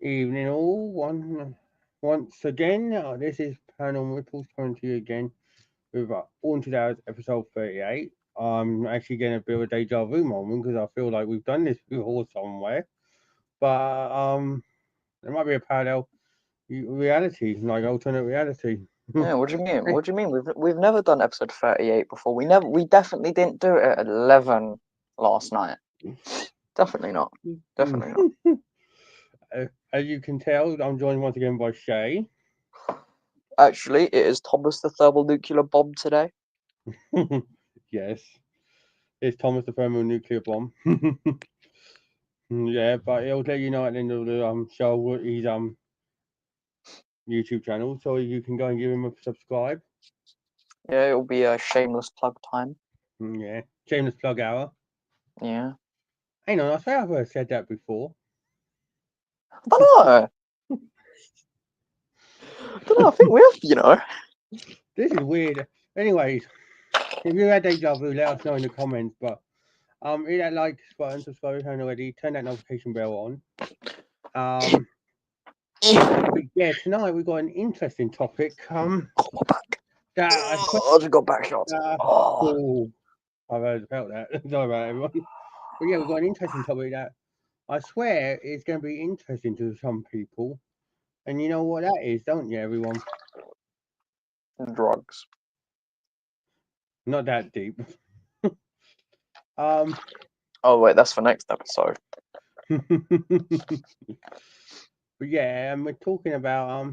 Evening all, once again. This is Paranormal Ripples coming to you again with Haunted Hours episode 38. I'm actually getting a bit of a deja vu moment because I feel like we've done this before somewhere, but there might be a parallel reality, like alternate reality. Yeah, what do you mean? What do you mean? We've never done episode 38 before. We definitely didn't do it at 11 last night. Definitely not. Definitely not. As you can tell, I'm joined once again by Shay. Actually, it is Thomas the thermonuclear bomb today. Yes, it's Thomas the thermonuclear bomb. Yeah, but it'll let you know at the end of the show what his YouTube channel, so you can go and give him a subscribe. Yeah, it'll be a shameless plug time. Yeah, shameless plug hour. Yeah. Hang on, I swear I've heard said that before. I don't know. I think we have. This is weird. Anyways, if you had deja vu, let us know in the comments. But hit that like button, subscribe if you haven't already, turn that notification bell on. But yeah, tonight we've got an interesting topic. Oh, my back. That I swear. I just got back shots. Oh, I've heard felt that. Sorry about it, everyone. But yeah, we've got an interesting topic that I swear is going to be interesting to some people. And you know what that is, don't you, everyone? Drugs. Not that deep. um, Oh wait, that's for next episode. but yeah, and we're talking about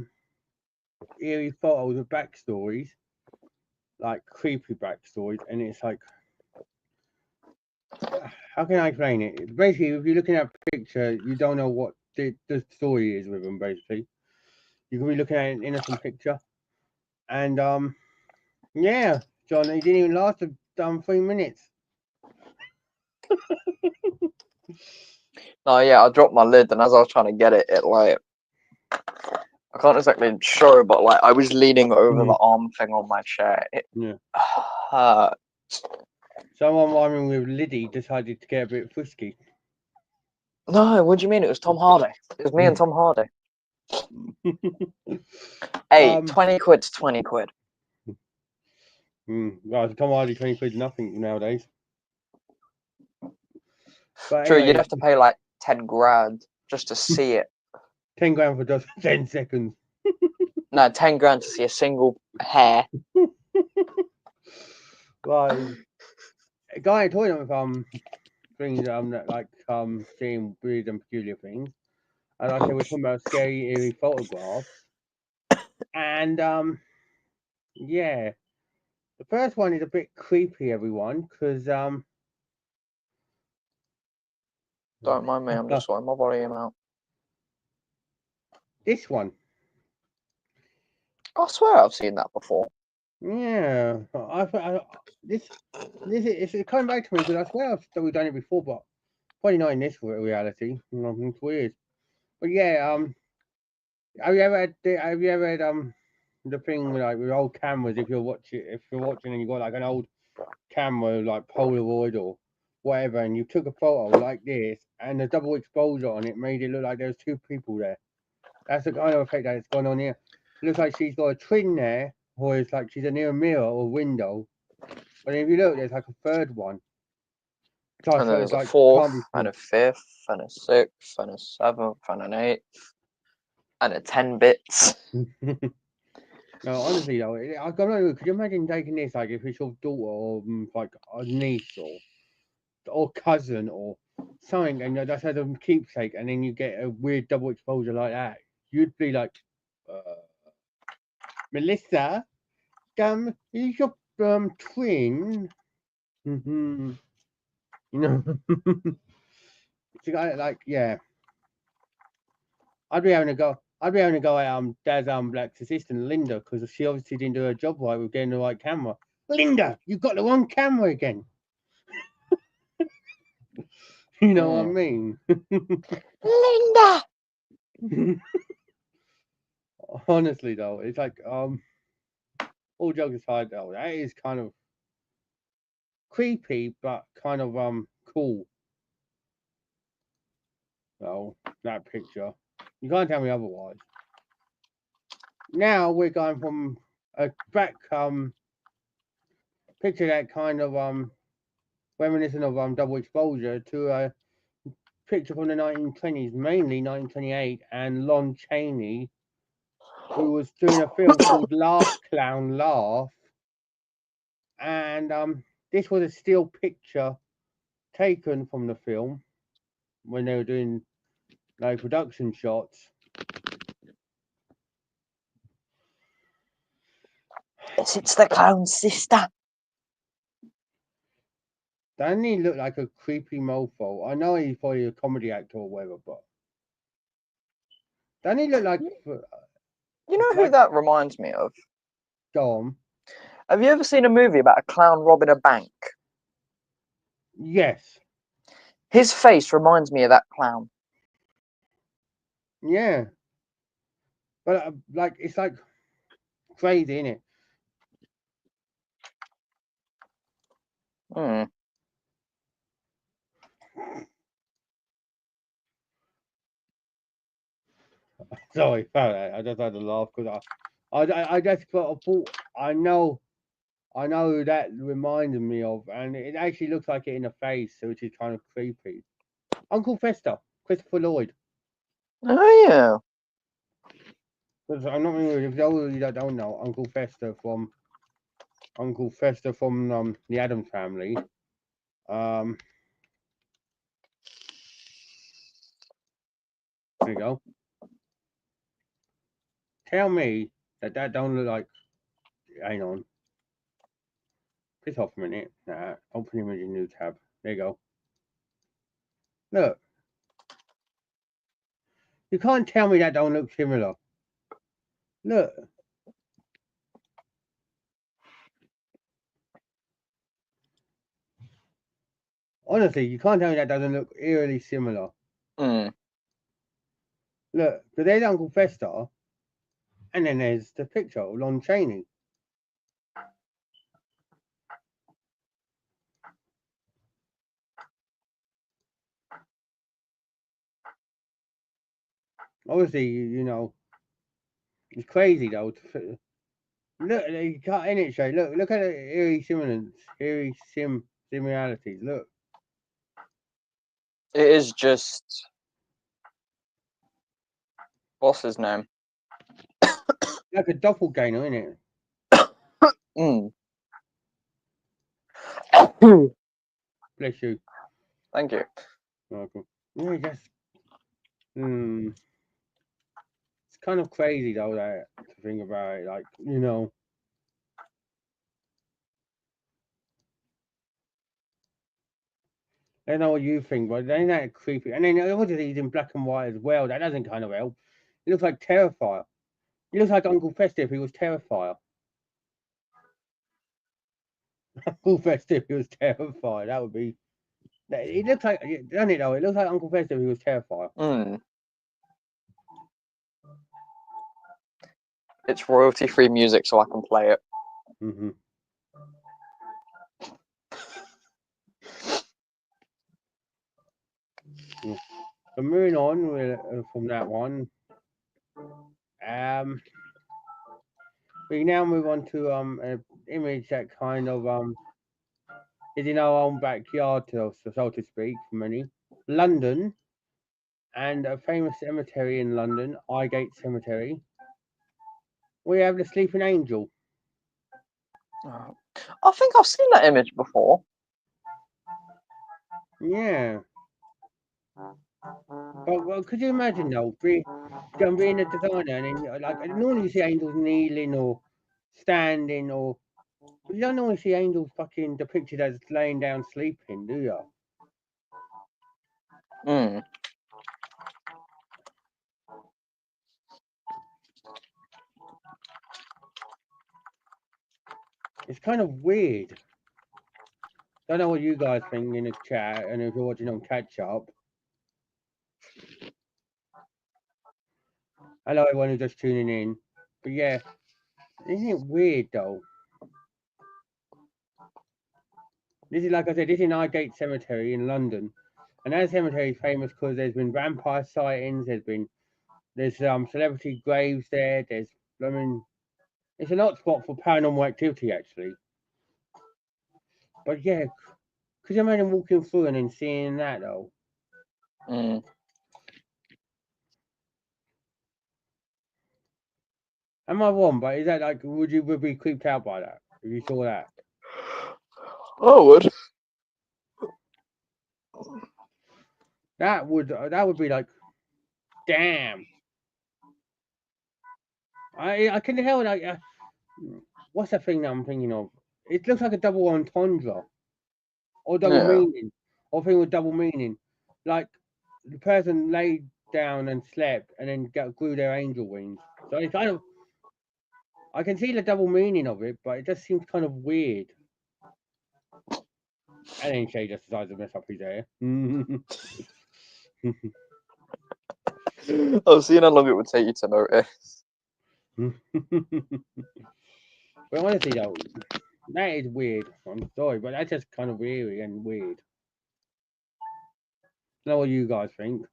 eerie photos of backstories, like creepy backstories, and it's like, how can I explain it? Basically, if you're looking at a picture, you don't know what the story is with them. Basically, you can be looking at an innocent picture, and yeah, John, he didn't even last 3 minutes. No, yeah, I dropped my lid, and as I was trying to get it, I can't exactly show, but I was leaning over the arm thing on my chair. It hurt. Someone rhyming with Liddy decided to get a bit frisky. No, what do you mean? It was Tom Hardy. It was me and Tom Hardy. Hey, 20 quid's 20 quid. Right, Tom Hardy 20 quid nothing nowadays. But True, anyway, you'd have to pay like 10 grand just to see it. 10 grand for just 10 seconds. No, 10 grand to see a single hair. Right. A guy I told him with things that like seeing weird and peculiar things. And like I said, we're talking about scary, eerie photographs. And yeah. The first one is a bit creepy, everyone, because Don't mind me, I'm just sorting my volume out. This one. I swear I've seen that before. Yeah, this it's coming back to me because I swear we've done it before, but probably not in this reality. It's weird. But yeah, have you ever had the thing with, like with old cameras? If you're watching and you got like an old camera like Polaroid or whatever, and you took a photo like this, and the double exposure on it made it look like there was two people there. That's the kind of effect that's going on here. It looks like she's got a twin there, or it's like she's near a mirror or window. But if you look, there's like a third one. So And then it's there's a like fourth, can't be and seen. a fifth, and a sixth, and a seventh, and an eighth, and a 10 bits. No, honestly though, I don't know. Could you imagine taking this like if it's your daughter or like a niece or cousin or something, and that's had a keepsake, and then you get a weird double exposure like that? You'd be like, uh, Melissa, is your twin? Mm-hmm. You know, like yeah. I'd be having a go. I'd be having a go at Dad's black assistant Linda because she obviously didn't do her job right with getting the right camera. Linda, you got the wrong camera again. You know what I mean? Linda. Honestly though, it's like all jokes aside though, that is kind of creepy but kind of cool. So that picture. You can't tell me otherwise. Now we're going from a back picture that kind of reminiscent of double exposure to a picture from the 1920s, mainly 1928, and Lon Chaney, who was doing a film called Laugh Clown Laugh, and this was a still picture taken from the film when they were doing like production shots. It's the clown's sister. Doesn't he look like a creepy mofo? I know he's probably a comedy actor or whatever, but doesn't he look like You know who that reminds me of? Dom? Have you ever seen a movie about a clown robbing a bank? Yes. His face reminds me of that clown. Yeah. But like it's like crazy, isn't it? Hmm. Sorry, I just had to laugh because I just thought I know who that reminded me of, and it actually looks like it in the face, which is kind of creepy. Uncle Fester, Christopher Lloyd. Oh yeah. Because I'm not really, if those of you that don't know, Uncle Fester from the Addams Family. There you go. Tell me that don't look like. Hang on. Piss off a minute. Nah, open image in new tab. There you go. Look. You can't tell me that don't look similar. Look. Honestly, you can't tell me that doesn't look eerily similar. Hmm. Look, because there's Uncle Fester, and then there's the picture of Lon Chaney. Obviously, you know, it's crazy though. Look, you can't in it, Shay. Look at the eerie similarities. Look, It is just. What's his name? like a doppelganger, isn't it? Hmm. Bless you. Thank you. Welcome. Yeah, just. It's kind of crazy though that to think about it. Like, you know. I don't know what you think, but ain't that creepy? And then obviously he's in black and white as well. That doesn't kind of help. He looks like Terrifier. He looks like Uncle Fester if he was Terrifier. Uncle Fester if he was Terrifier. That would be. It looks like, doesn't it though? It looks like Uncle Fester if he was Terrifier. Hmm. It's royalty-free music, so I can play it. Mm-hmm. So moving on from that one, we now move on to an image that kind of is in our own backyard, so to speak, for many. London, and a famous cemetery in London, Highgate Cemetery. We have the Sleeping Angel. I think I've seen that image before. Yeah. But well, could you imagine though, being a designer, and then, like normally you see angels kneeling or standing, or but you don't normally see angels fucking depicted as laying down sleeping, do you? Hmm. It's kind of weird. Don't know what you guys think in the chat, and if you're watching on catch up. Hello, everyone who's just tuning in. But yeah, isn't it weird though? This is like I said, this is in Highgate Cemetery in London, and that cemetery is famous because there's been vampire sightings, there's been There's celebrity graves there. There's, I mean, it's an hotspot for paranormal activity actually. But yeah, could you imagine walking through and then seeing that though? Mm. Am I wrong? But is that like, would you be creeped out by that if you saw that? I would. That would be like, damn. I can tell like, what's the thing that I'm thinking of? It looks like a double entendre or double Yeah. meaning, or thing with double meaning. Like the person laid down and slept and then grew their angel wings. So it's kind of, I can see the double meaning of it, but it just seems kind of weird. And then Shay just decides to mess up his hair. I've seen how long it would take you to notice. But honestly though, that is weird. I'm sorry, but that's just kind of eerie and weird. I don't know what you guys think.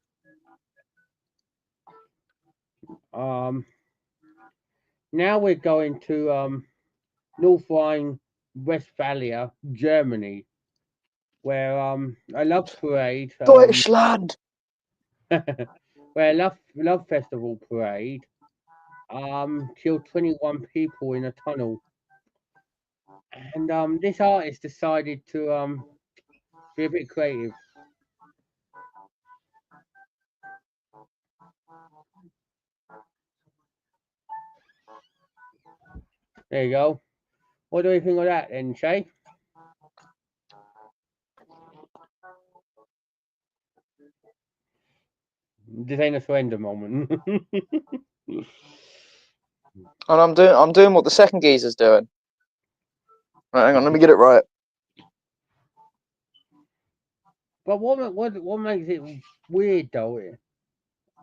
Now we're going to North Rhine-Westphalia, Germany, where a love parade, Deutschland! where a love festival parade killed 21 people in a tunnel. And this artist decided to be a bit creative. There you go. What do you think of that then, Shay? This ain't a surrender moment. And I'm doing what the second geezer's doing. Right, hang on, let me get it right. But what makes it weird though?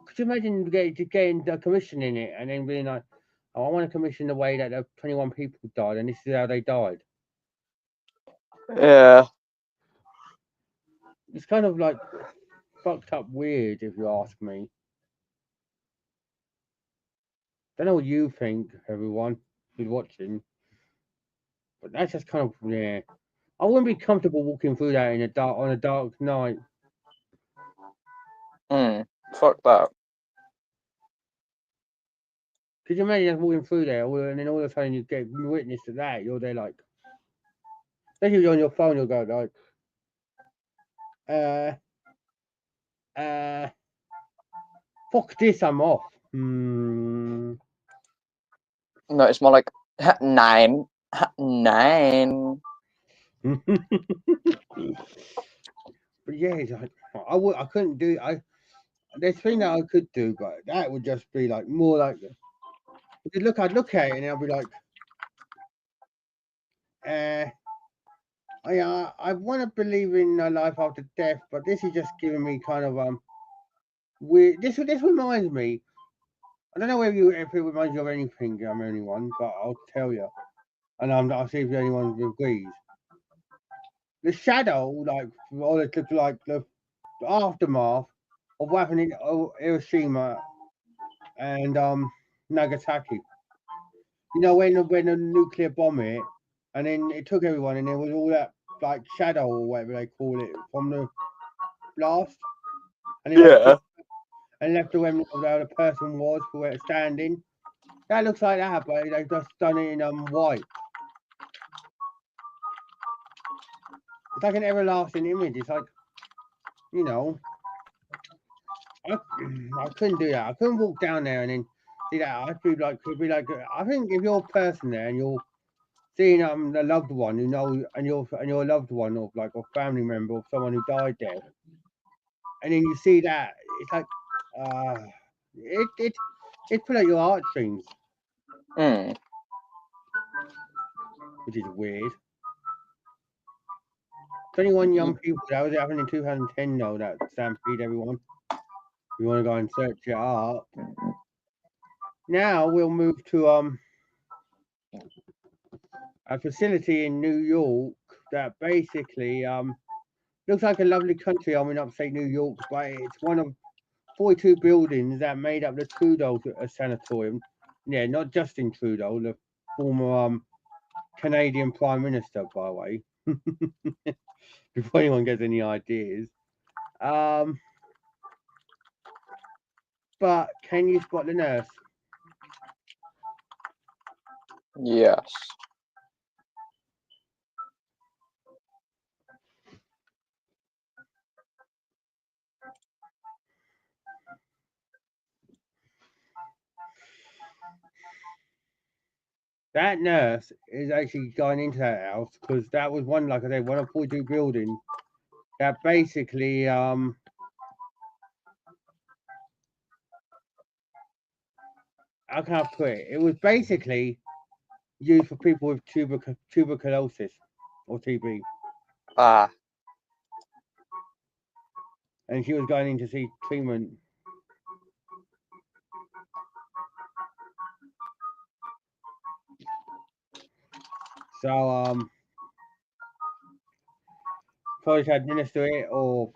Could you imagine getting the commission in it and then being like, oh, I want to commission the way that the 21 people died and this is how they died? Yeah. It's kind of like fucked up weird if you ask me. Don't know what you think, everyone who's watching, but that's just kind of, yeah. I wouldn't be comfortable walking through that in a dark on a dark night. Fuck that. Could you imagine just walking through there and then all of a sudden you get witness to that? You're there like, especially if you're on your phone, you'll go like, fuck this, I'm off. No, it's more like 9. 9. But yeah, it's like, I couldn't do. There's thing that I could do, but that would just be like more like. I'd look at it and I'll be like, I want to believe in a life after death, but this is just giving me kind of weird. This reminds me. I don't know if it reminds you of anything, anyone, but I'll tell you, and I'll see if anyone agrees. The shadow, like, or like the aftermath of what happened in Hiroshima and Nagasaki. You know when the nuclear bomb hit, and then it took everyone, and there was all that like shadow or whatever they call it from the blast, and it left the remnant of where the person was for where it's standing. That looks like that, but they've just done it in white. It's like an everlasting image. It's like, you know, I couldn't do that. I couldn't walk down there and then see that. Could be like. I think if you're a person there and you're seeing a loved one, you know, and you're a loved one of like a family member of someone who died there, and then you see that, it's like, it pull at your heartstrings, which is weird. 21 young people. That was happening in 2010. Though that stampede, everyone. You want to go and search it up. Now we'll move to a facility in New York that basically looks like a lovely country home in upstate New York, but it's one of 42 buildings that made up the Trudeau Sanatorium. Yeah, not Justin Trudeau, the former Canadian Prime Minister, by the way. Before anyone gets any ideas. But can you spot the nurse? Yes. That nurse is actually going into that house because that was one, like I said, one of 42 buildings that basically how can I put it? It was basically used for people with tuberculosis or TB. Ah. And she was going in to see treatment. So probably to administer it or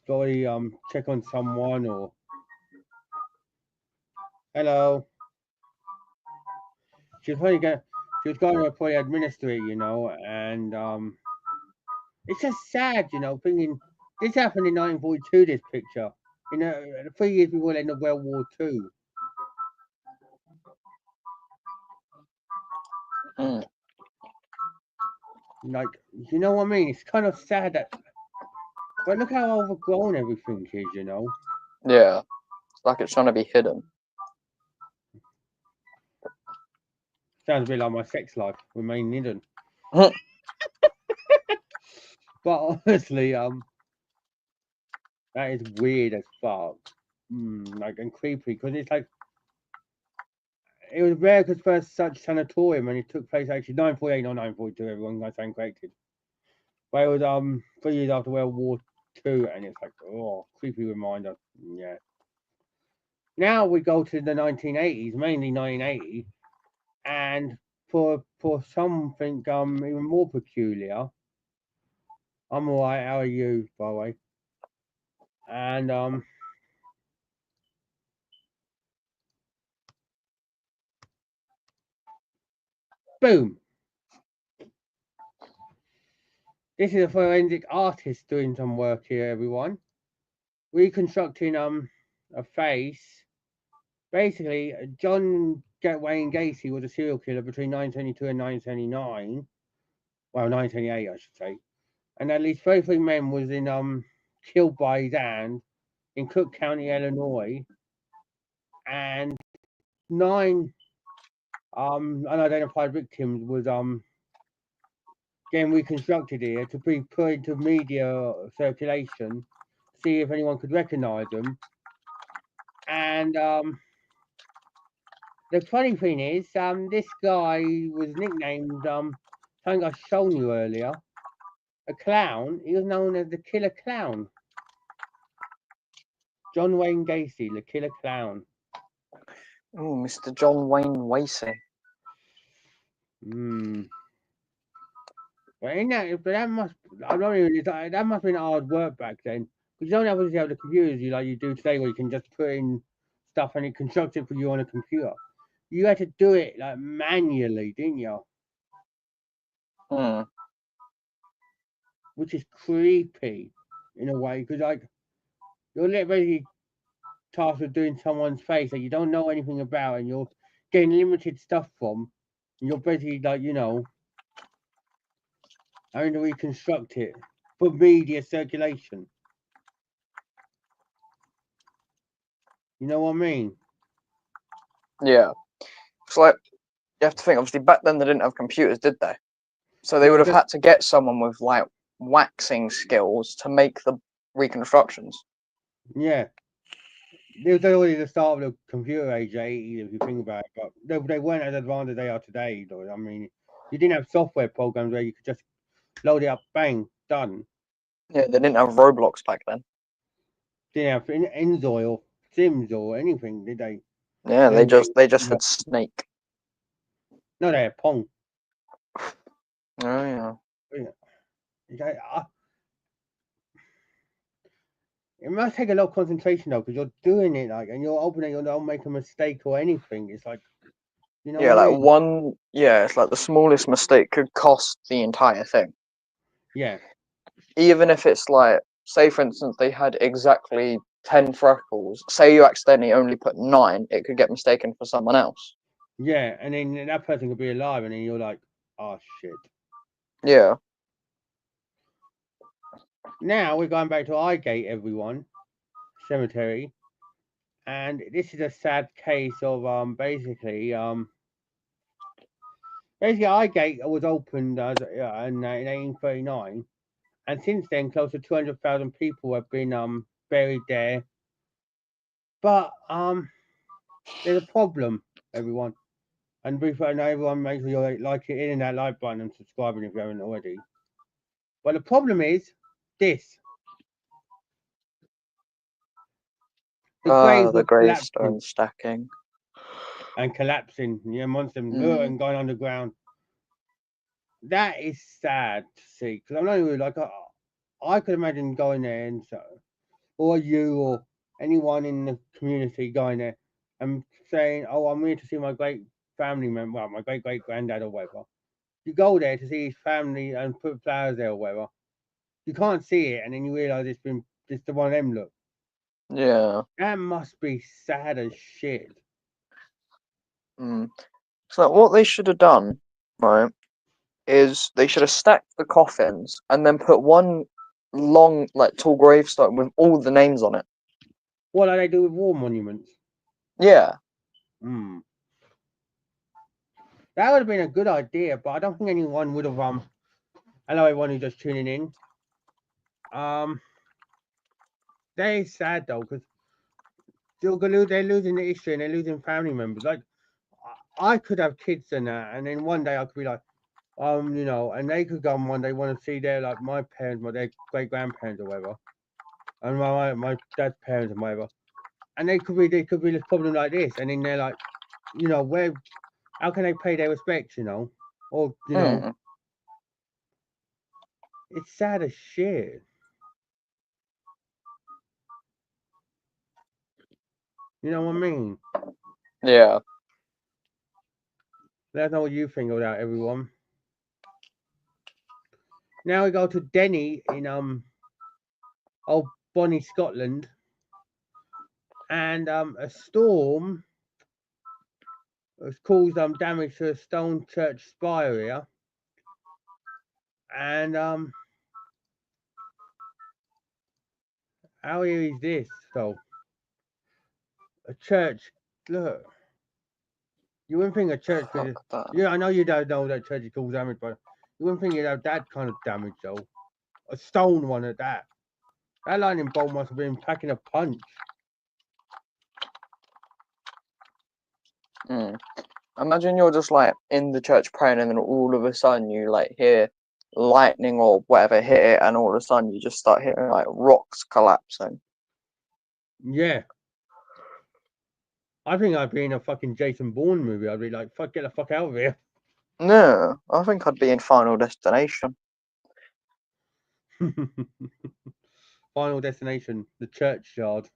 probably check on someone or hello. She was going to probably administer it, and it's just sad, thinking this happened in 1942. This picture, 3 years before the end of World War II. Like, you know what I mean? It's kind of sad that, but look how overgrown everything is, Yeah. It's like it's trying to be hidden. Sounds a bit like my sex life remain hidden. But honestly, that is weird as fuck. Like, and creepy because it's like it was rare because first such sanatorium and it took place actually 948, not 942. Everyone got saying corrected. But it was 3 years after World War II, and it's like, oh, creepy reminder. Yeah. Now we go to the 1980s, mainly 1980, and for something even more peculiar. I'm alright. How are you, by the way? And boom. This is a forensic artist doing some work here, everyone. Reconstructing a face. Basically, John Wayne Gacy was a serial killer between 1922 and 1979. Well, 1978, I should say. And at least 33 men was killed by his hand in Cook County, Illinois, and 9 unidentified victims was getting reconstructed here to be put into media circulation, see if anyone could recognize them. And the funny thing is, this guy was nicknamed something I've shown you earlier, a clown. He was known as the Killer Clown. John Wayne Gacy, the Killer Clown. Oh, Mr. John Wayne Gacy. But that must have been hard work back then. Because you don't obviously have the computers you do today, where you can just put in stuff and it constructs it for you on a computer. You had to do it like manually, didn't you? Which is creepy in a way, because like you're literally tasked with doing someone's face that you don't know anything about, and you're getting limited stuff from, and you're basically having to reconstruct it for media circulation. You know what I mean? Yeah. It's like, you have to think, obviously, back then they didn't have computers, did they? So they would have had to get someone with, like, waxing skills to make the reconstructions. Yeah. They was already the start of the computer age, 80s, if you think about it, but they weren't as advanced as they are today, though. I mean, you didn't have software programs where you could just load it up, bang, done. Yeah, they didn't have Roblox back then. Didn't have Enzoy or Sims or anything, did they? Yeah, they just had Snake. No, they had Pong. Oh yeah. It must take a lot of concentration though, because you're doing it like, and you're opening, you don't make a mistake or anything. It's like, you know Yeah, what I like mean? one. Yeah, it's like the smallest mistake could cost the entire thing. Yeah, Even if it's like, say for instance, they had exactly 10 freckles. Say you accidentally only put 9, it could get mistaken for someone else. yeah, and then that person could be alive, and then you're like, oh shit. Yeah. Now we're going back to Highgate, everyone, cemetery, and this is a sad case of basically Highgate was opened as in 1839, and since then close to 200,000 people have been buried there. But there's a problem, everyone. And before and everyone, make sure you like hitting that like button and subscribing if you haven't already. But the problem is this: the grave The was collapsing gravestone stacking. and collapsing. Yeah, monsters Mm. and going underground. That is sad to see because I'm not really like I could imagine going there and so, or you or anyone in the community going there and saying, "Oh, I'm here to see my great family member, well, my great great granddad or whatever." You go there to see his family and put flowers there or whatever. You can't see it, and then you realise it's the one of them. Look, Yeah. that must be sad as shit. Mm. So what they should have done, right, is they should have stacked the coffins and then put one long, like tall gravestone with all the names on it. What do they do with war monuments? Yeah. Hmm. That would have been a good idea, but I don't think anyone would have. Hello, everyone who's just tuning in. Um, that is sad though, because they're losing the history and they're losing family members. Like, I could have kids and that, and then one day I could be like, and they could go on one day want to see their like my parents, their great grandparents or whatever, and my dad's parents and whatever, and they could be this problem like this, and then they're like, where, how can they pay their respects, or Mm. it's sad as shit. You know what I mean? Yeah. Let us know what you think of that, everyone. Now we go to Denny in old Bonnie, Scotland, and a storm has caused damage to a stone church spire here, and how eerie is this? So a church, look, you wouldn't think a church could. Fuck that. Yeah, I know you don't know that church is caused damage, but you wouldn't think you'd have that kind of damage though. A stone one at that. That lightning bolt must have been packing a punch. Mm. Imagine you're just like in the church praying, and then all of a sudden you like hear lightning or whatever hit it, and all of a sudden you just start hearing like rocks collapsing. Yeah. I think I'd be in a fucking Jason Bourne movie. I'd be like, fuck, get the fuck out of here. No, I think I'd be in Final Destination. Final destination, the churchyard.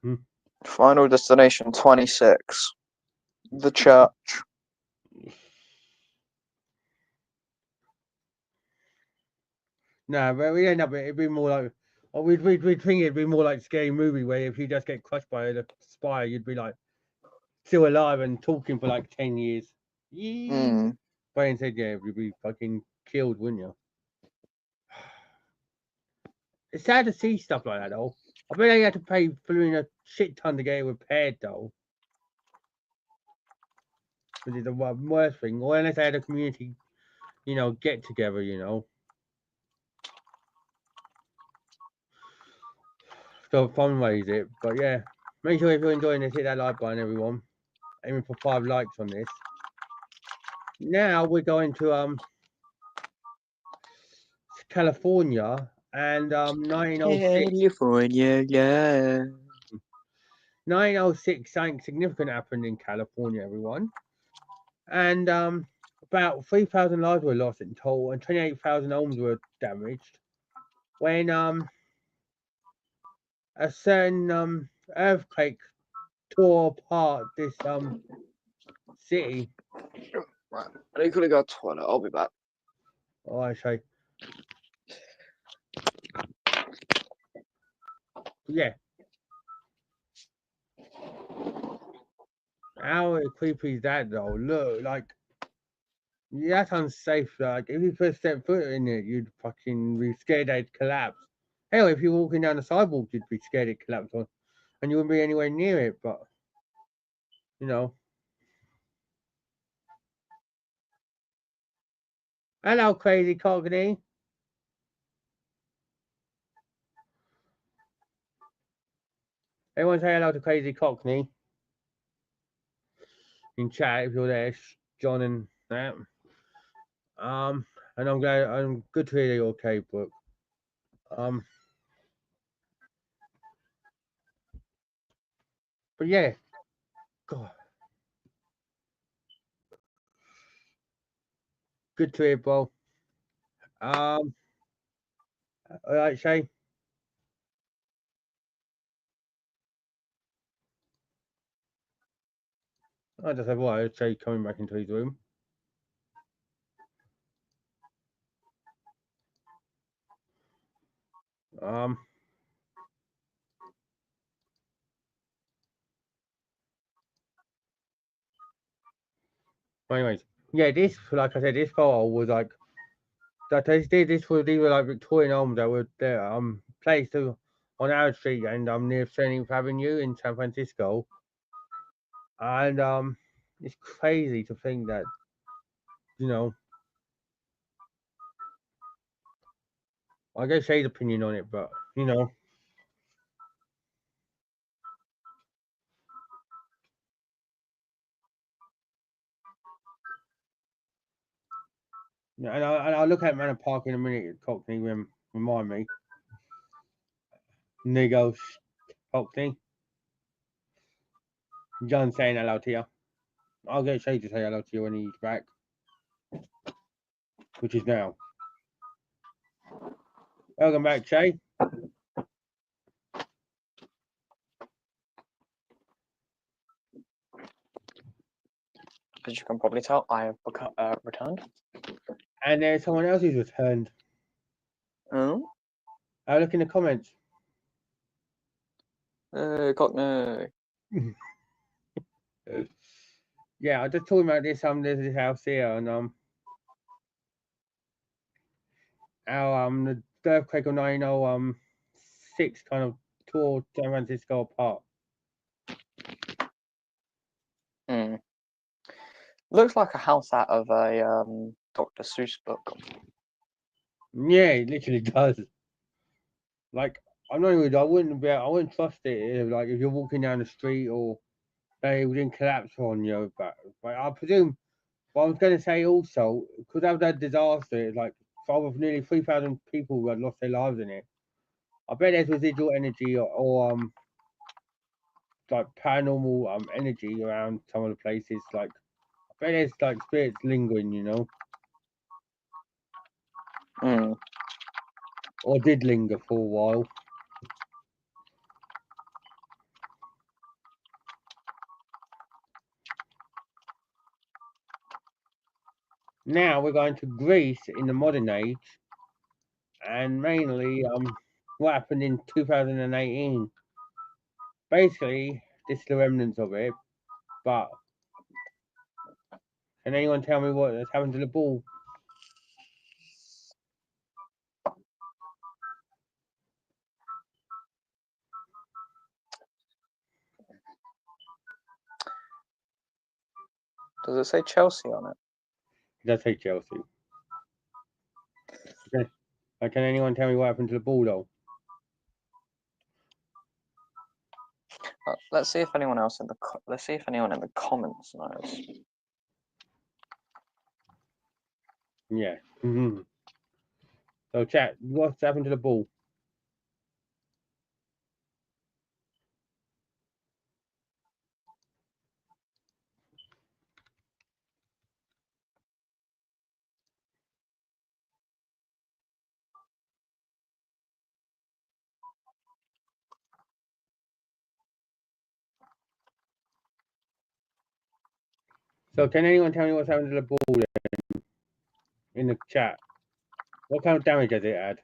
Final Destination 26. The church. Nah, but we end up, it'd be more like, or we'd think it'd be more like scary movie where if you just get crushed by the spire, you'd be like still alive and talking for like 10 years. Yee. Mm. But instead, yeah, you'd be fucking killed, wouldn't you? It's sad to see stuff like that, though. I bet they had to pay flew a shit ton to get it repaired, though. Which is the worst thing. Or unless they had a community, get together. So fundraise it. But yeah, make sure if you're enjoying this, hit that like button, everyone. Aiming for 5 likes on this. Now we're going to California and 1906. California, yeah. 1906, something significant happened in California, everyone. And about 3,000 lives were lost in total, and 28,000 homes were damaged when a certain earthquake tore apart this city. Right. I need to go to the toilet. I'll be back. Oh, I say. Yeah. How creepy is that though? Look, like, yeah, that's unsafe. Like, if you first step foot in it, you'd fucking be scared they'd collapse. Hell, if you're walking down the sidewalk, you'd be scared it'd collapse on, and you wouldn't be anywhere near it. But you know, hello, crazy cockney. Everyone say hello to crazy cockney in chat if you're there, John and that. And I'm good to hear you're okay, Brooke. But yeah, God, good to hear, bro. All right, Shay. I just have what Shay coming back into his room. Um. Anyways, yeah, this, like I said, this photo was like that. This was, these were like Victorian homes that were there, placed on our street and near 17th Avenue in San Francisco. And it's crazy to think that, you know, I guess Shay's opinion on it, but you know, yeah, and I'll look at Manor Park in a minute. Cockney, remind me. Niggo Cockney. John saying hello to you. I'll get Shay to say hello to you when he's back, which is now. Welcome back, Shay. As you can probably tell, I have returned. And there's someone else who's returned. Oh? Look in the comments. Cockney. Yeah, I just talking about this. There's this house here, and our the earthquake of 906 kind of tore San Francisco apart. Hmm. Looks like a house out of a Dr. Seuss book. Yeah, it literally does. Like, I'm not even. I wouldn't trust it. Like, if you're walking down the street or they wouldn't collapse on you. But I presume. But I was going to say also, because of that disaster, like, over nearly 3,000 people had lost their lives in it. I bet there's residual energy or like paranormal energy around some of the places. Like, I bet there's like spirits lingering, you know, Hmm. or did linger for a while. Now we're going to Greece in the modern age, and mainly what happened in 2018. Basically, this is the remnants of it. But can anyone tell me what has happened to the ball? Does it say Chelsea on it? It does say Chelsea. Okay. Can anyone tell me what happened to the ball though? Let's see if anyone else in the let's see if anyone in the comments knows. Yeah. Mm-hmm. So chat, what's happened to the ball? So can anyone tell me what's happened to the ball then in the chat? What kind of damage has it had?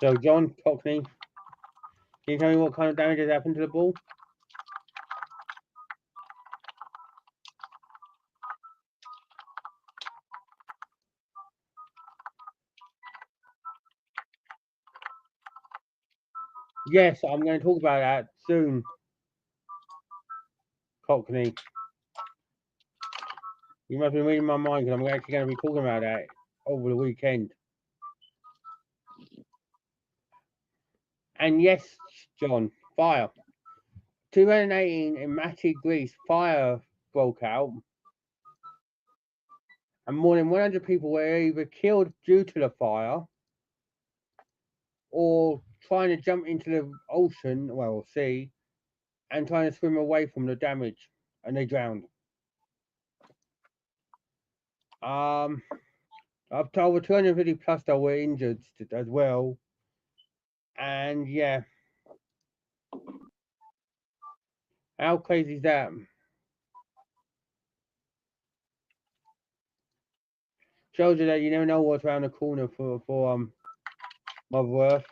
So John Cockney, can you tell me what kind of damage has happened to the ball? Yes, I'm going to talk about that soon, Cockney. You must be reading my mind because I'm actually going to be talking about that over the weekend. And yes, John, fire. 2018 in Mati, Greece, fire broke out, and more than 100 people were either killed due to the fire or trying to jump into the ocean, well, sea, and trying to swim away from the damage, and they drowned. Up to over 250 plus that were injured as well, and yeah, how crazy is that? Shows you that you never know what's around the corner for Mother Earth.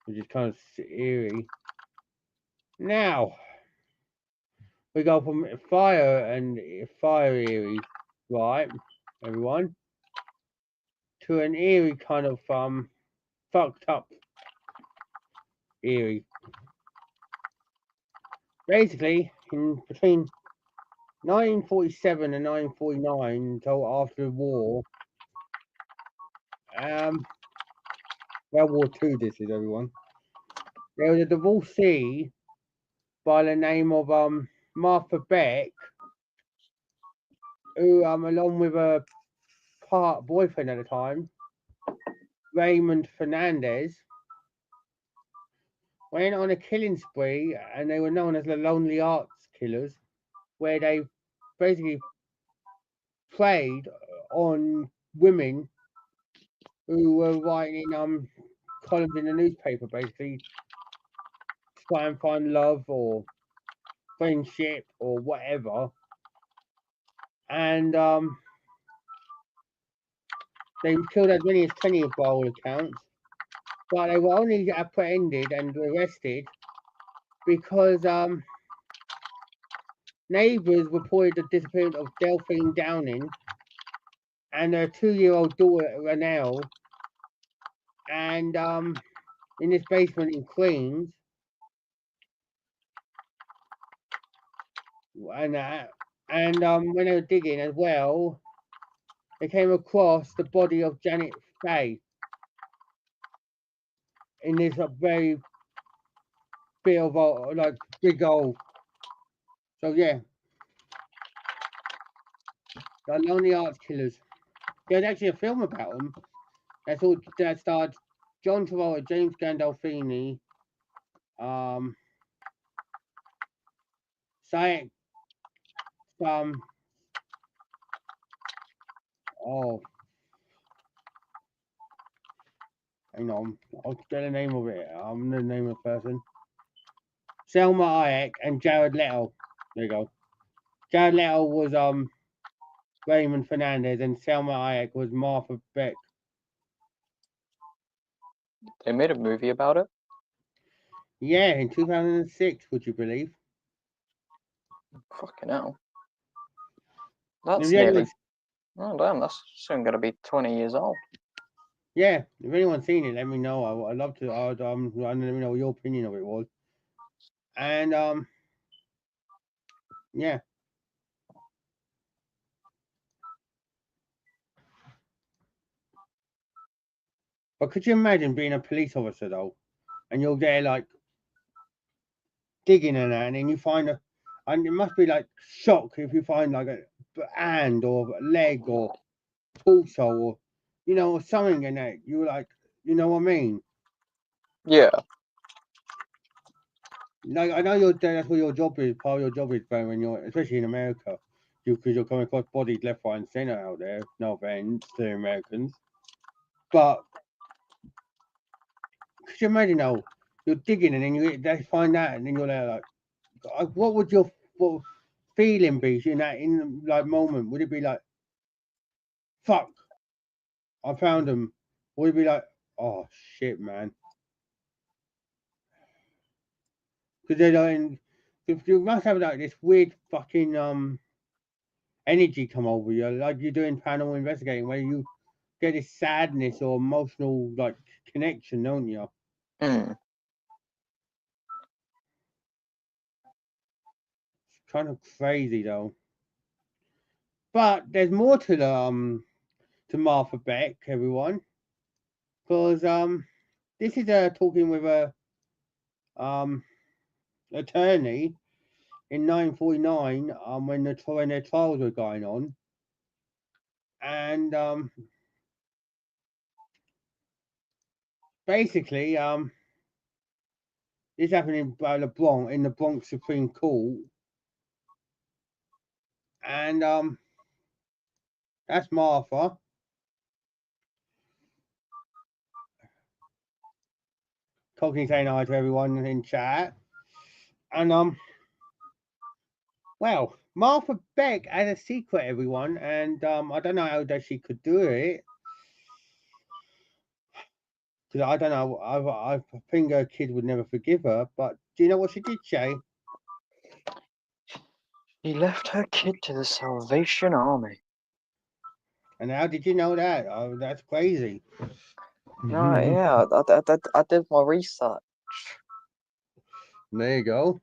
Which is kind of eerie. Now we go from fire and fire eerie, right, everyone, to an eerie kind of fucked up eerie. Basically, in between 1947 and 1949, until after the war, World War II, this is everyone. There was a divorcee by the name of Martha Beck, who along with her boyfriend at the time, Raymond Fernandez, went on a killing spree, and they were known as the Lonely Arts Killers, where they basically preyed on women who were writing columns in the newspaper, basically to try and find love or friendship or whatever. And they killed as many as 20 by all accounts, but they were only apprehended and arrested because neighbours reported the disappearance of Delphine Downing and her 2-year-old daughter Ranelle, and in this basement in Queens, and when they were digging as well, they came across the body of Janet Fay in this very bit of like big old. So yeah, the Lonely Arts Killers. There's actually a film about them. That starred John Travolta, James Gandolfini, Syed, oh, hang on, I'll get the name of it. The name of the person. Selma Hayek and Jared Leto. There you go. Jared Leto was Raymond Fernandez, and Selma Hayek was Martha Beck. They made a movie about it? Yeah, in 2006, would you believe? Fucking hell. That's Yeah, nearly... Oh, damn, that's soon going to be 20 years old. Yeah, if anyone's seen it, let me know. I'd love to. Let me know what your opinion of it was. And yeah. But could you imagine being a police officer though, and you're there like digging and that, and then you find and it must be like shock if you find like a hand or a leg or torso or or something in that. You're like, you know what I mean? Yeah. Like I know that's what your job is. Part of your job is, but when you're especially in America, because you're coming across bodies left, right, and center out there. No offense to Americans, but could you imagine though? You're digging and then they find that, and then you're there like, what would your what feeling be in like moment? Would it be like, fuck, I found them? Or would it be like, oh shit, man? Because they're like, if you must have like this weird fucking energy come over you, like you're doing paranormal investigating, where you get this sadness or emotional like connection, don't you? Mm. It's kind of crazy though. But there's more to the to Martha Beck, everyone, because this is talking with a um attorney in 1949 when their trials were going on, and basically this happened in the Bronx Supreme Court, and that's Martha. Talking, saying hi to everyone in chat, and well, Martha Beck had a secret, everyone, and I don't know how that she could do it. Because I don't know, I think her kid would never forgive her. But do you know what she did, Shay? She left her kid to the Salvation Army. And how did you know that? Oh, that's crazy. No, yeah, I did my research. There you go.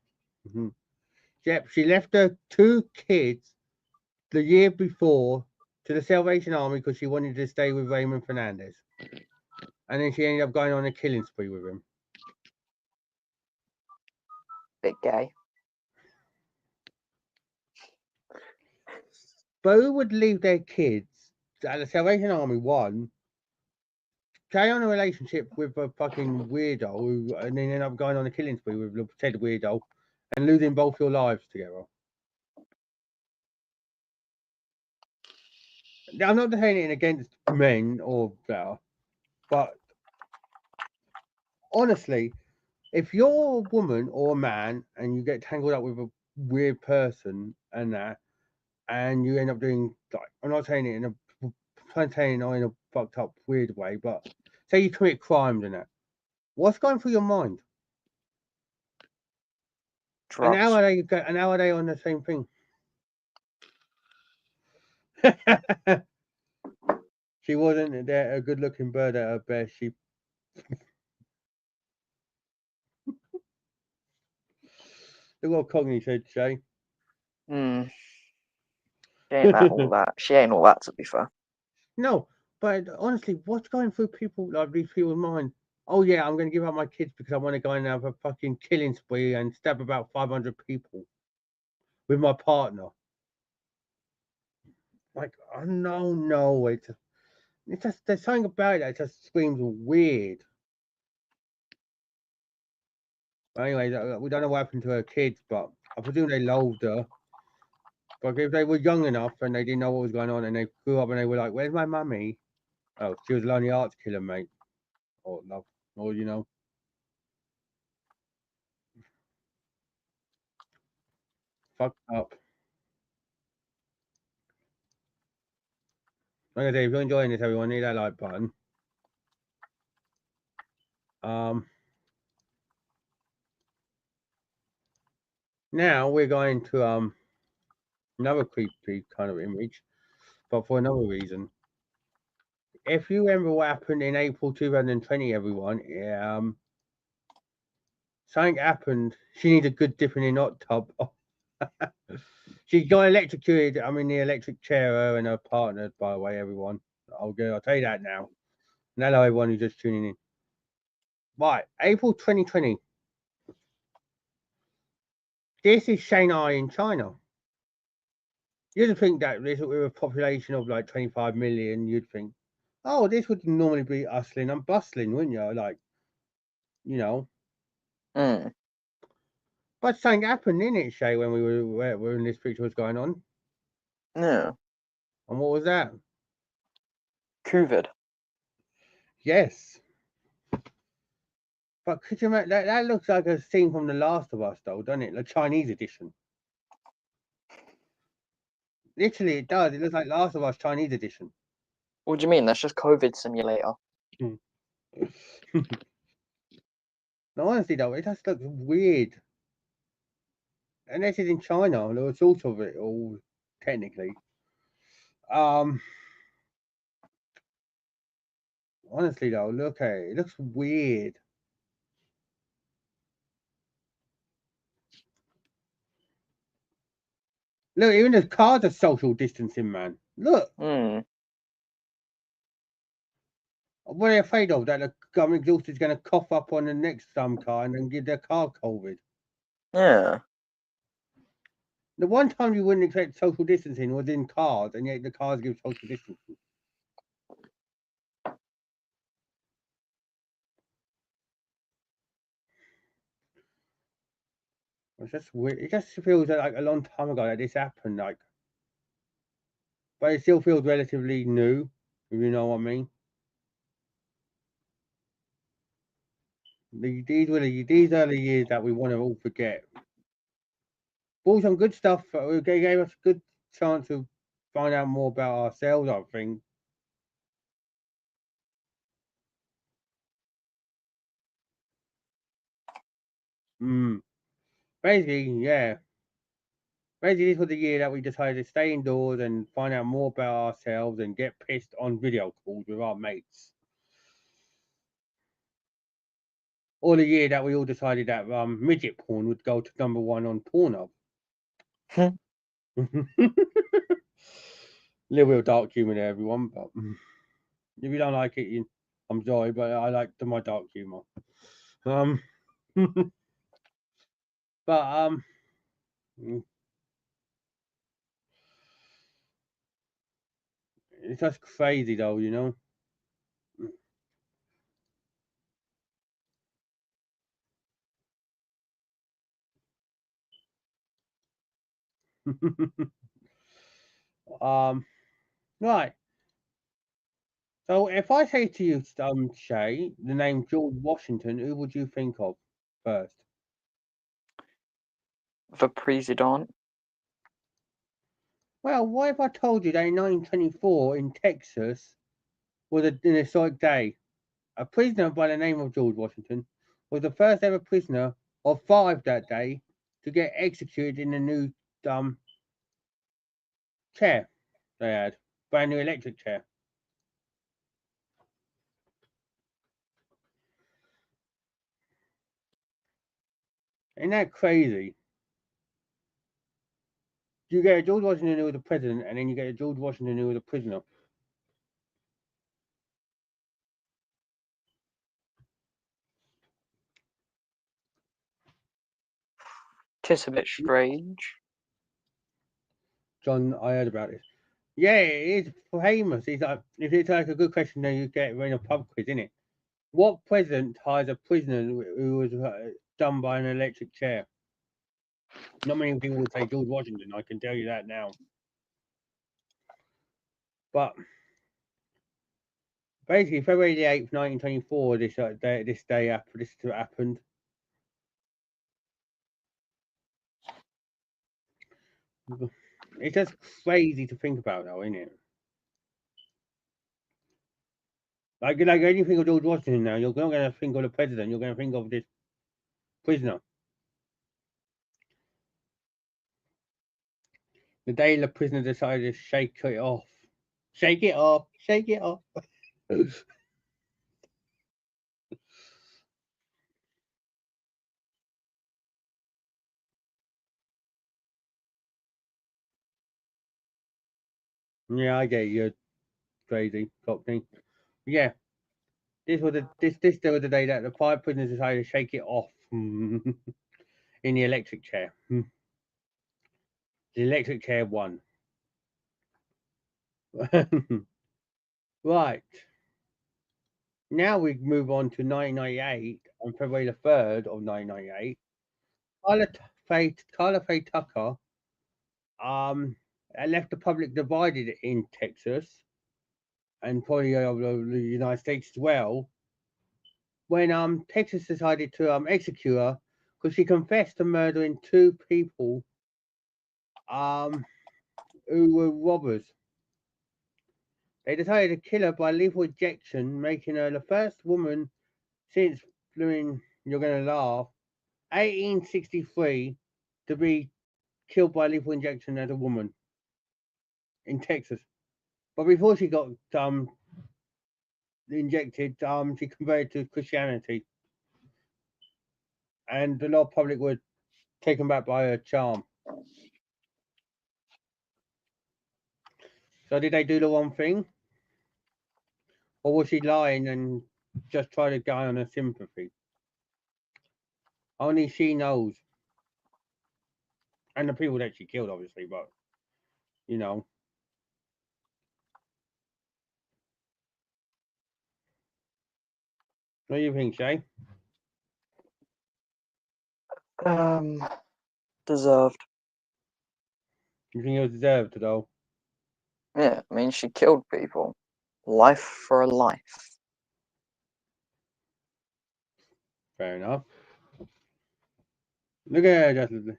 Yep, she left her two kids the year before to the Salvation Army because she wanted to stay with Raymond Fernandez. And then she ended up going on a killing spree with him. Bit gay. But who would leave their kids at the Salvation Army, one, carry on a relationship with a fucking weirdo and then end up going on a killing spree with a said weirdo and losing both your lives together? I'm not saying it against men or better, but honestly, if you're a woman or a man and you get tangled up with a weird person and that, and you end up doing like, I'm not saying it in a fucked up weird way, but say you commit crimes and that, what's going through your mind? And how Drugs. are they? And how are they on the same thing? She wasn't a good-looking bird at her best. She look what Cogney said, Shay. Hmm. She ain't that all that. She ain't all that, to be fair. No, but honestly, what's going through people like these people's mind? Oh yeah, I'm going to give up my kids because I want to go and have a fucking killing spree and stab about 500 people with my partner. Like, oh no, it's just there's something about it that just screams weird. But anyway, we don't know what happened to her kids, but I presume they loved her. But if they were young enough and they didn't know what was going on and they grew up and they were like, "Where's my mummy?" Oh, she was a lonely arts killer, mate. Or love, or fucked up. Like I say, if you're enjoying this, everyone, hit that like button. Um, Now we're going to another creepy kind of image, but for another reason. if you remember what happened in April 2020, everyone, something happened. She needs a good dipping in hot tub. She got electrocuted. I'm in the electric chair, her and her partner, by the way, everyone. I'll tell you that now. And hello, everyone who's just tuning in. Right, April 2020. This is Shanghai in China. You'd think that this with a population of like 25 million, you'd think, oh, this would normally be hustling and bustling, wouldn't you? Like, you know. Mm. But something happened in it, Shay, when we were when this picture was going on. Yeah. And what was that? COVID. Yes. But could you imagine that looks like a scene from The Last of Us, though, doesn't it? The Chinese edition. Literally, it does. It looks like Last of Us Chinese edition. What do you mean? That's just COVID simulator. No, honestly, though, it just looks weird. And this is in China. There was sort of it all, technically. Honestly, though, look at it. It looks weird. Look, even the cars are social distancing, man. Look. Mm. What are they afraid of? That the government exhaust is going to cough up on the next car and then give their car COVID. Yeah. The one time you wouldn't expect social distancing was in cars, and yet the cars give social distancing. It's just weird. It just feels like a long time ago that this happened, like, but it still feels relatively new, if you know what I mean. These are the years that we want to all forget. Brought some good stuff. It gave us a good chance to find out more about ourselves, I think. Basically, yeah. Basically, this was the year that we decided to stay indoors and find out more about ourselves and get pissed on video calls with our mates. Or the year that we all decided that midget porn would go to #1 on Pornhub. Little bit of dark humor there, everyone. But if you don't like it, I'm sorry, but I like my dark humor. But it's just crazy, though, you know. Right. So if I say to you, Shay, the name George Washington, who would you think of first? The president. Well, what if I told you that in 1924 in Texas was an historic day? A prisoner by the name of George Washington was the first ever prisoner of 5 that day to get executed in a new chair they had, brand new electric chair. Isn't that crazy? You get a George Washington who was a president, and then you get a George Washington who was a prisoner. Tis a bit strange. John, I heard about this. Yeah, it is famous. It's like, if it's like a good question, then you get in a pub quiz, isn't it? What president hires a prisoner who was done by an electric chair? Not many people would say George Washington. I can tell you that now. But basically, February the 8th, 1924, this happened. It's just crazy to think about, though, isn't it? Like when you think of George Washington now, you're not going to think of the president. You're going to think of this prisoner. The day the prisoner decided to shake it off. Shake it off. Shake it off. Yeah, I get you, crazy cockney. Yeah, this there was the day that the 5 prisoners decided to shake it off in the electric chair. The electric chair won. Right. Now we move on to 1998, on February the 3rd of 1998. Carla Faye Tucker left the public divided in Texas and probably the United States as well when Texas decided to execute her because she confessed to murdering 2 people um who were robbers. They decided to kill her by lethal injection, making her the first woman since you're gonna laugh 1863 to be killed by lethal injection as a woman in Texas. But before she got injected, she converted to Christianity, and the lot of public were taken back by her charm. So did they do the wrong thing, or was she lying and just try to garner her sympathy? Only she knows, and the people that she killed, obviously. But you know, what do you think, Shay? Deserved. You think it was deserved, though? Yeah, I mean, she killed people. Life for a life. Fair enough. Look at her, just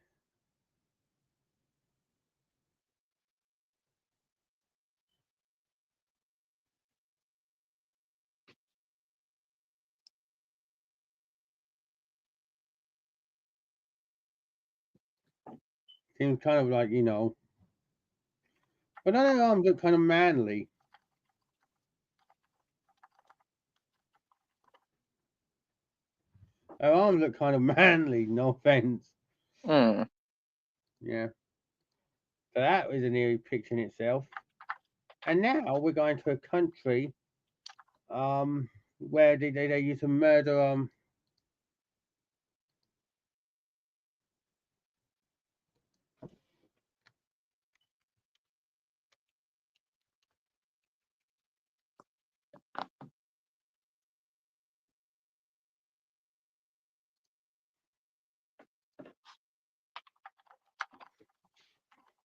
seems kind of like but her arms look kind of manly. Her arms look kind of manly. No offense. Hmm. Yeah. So that was an eerie picture in itself. And now we're going to a country where they used to murder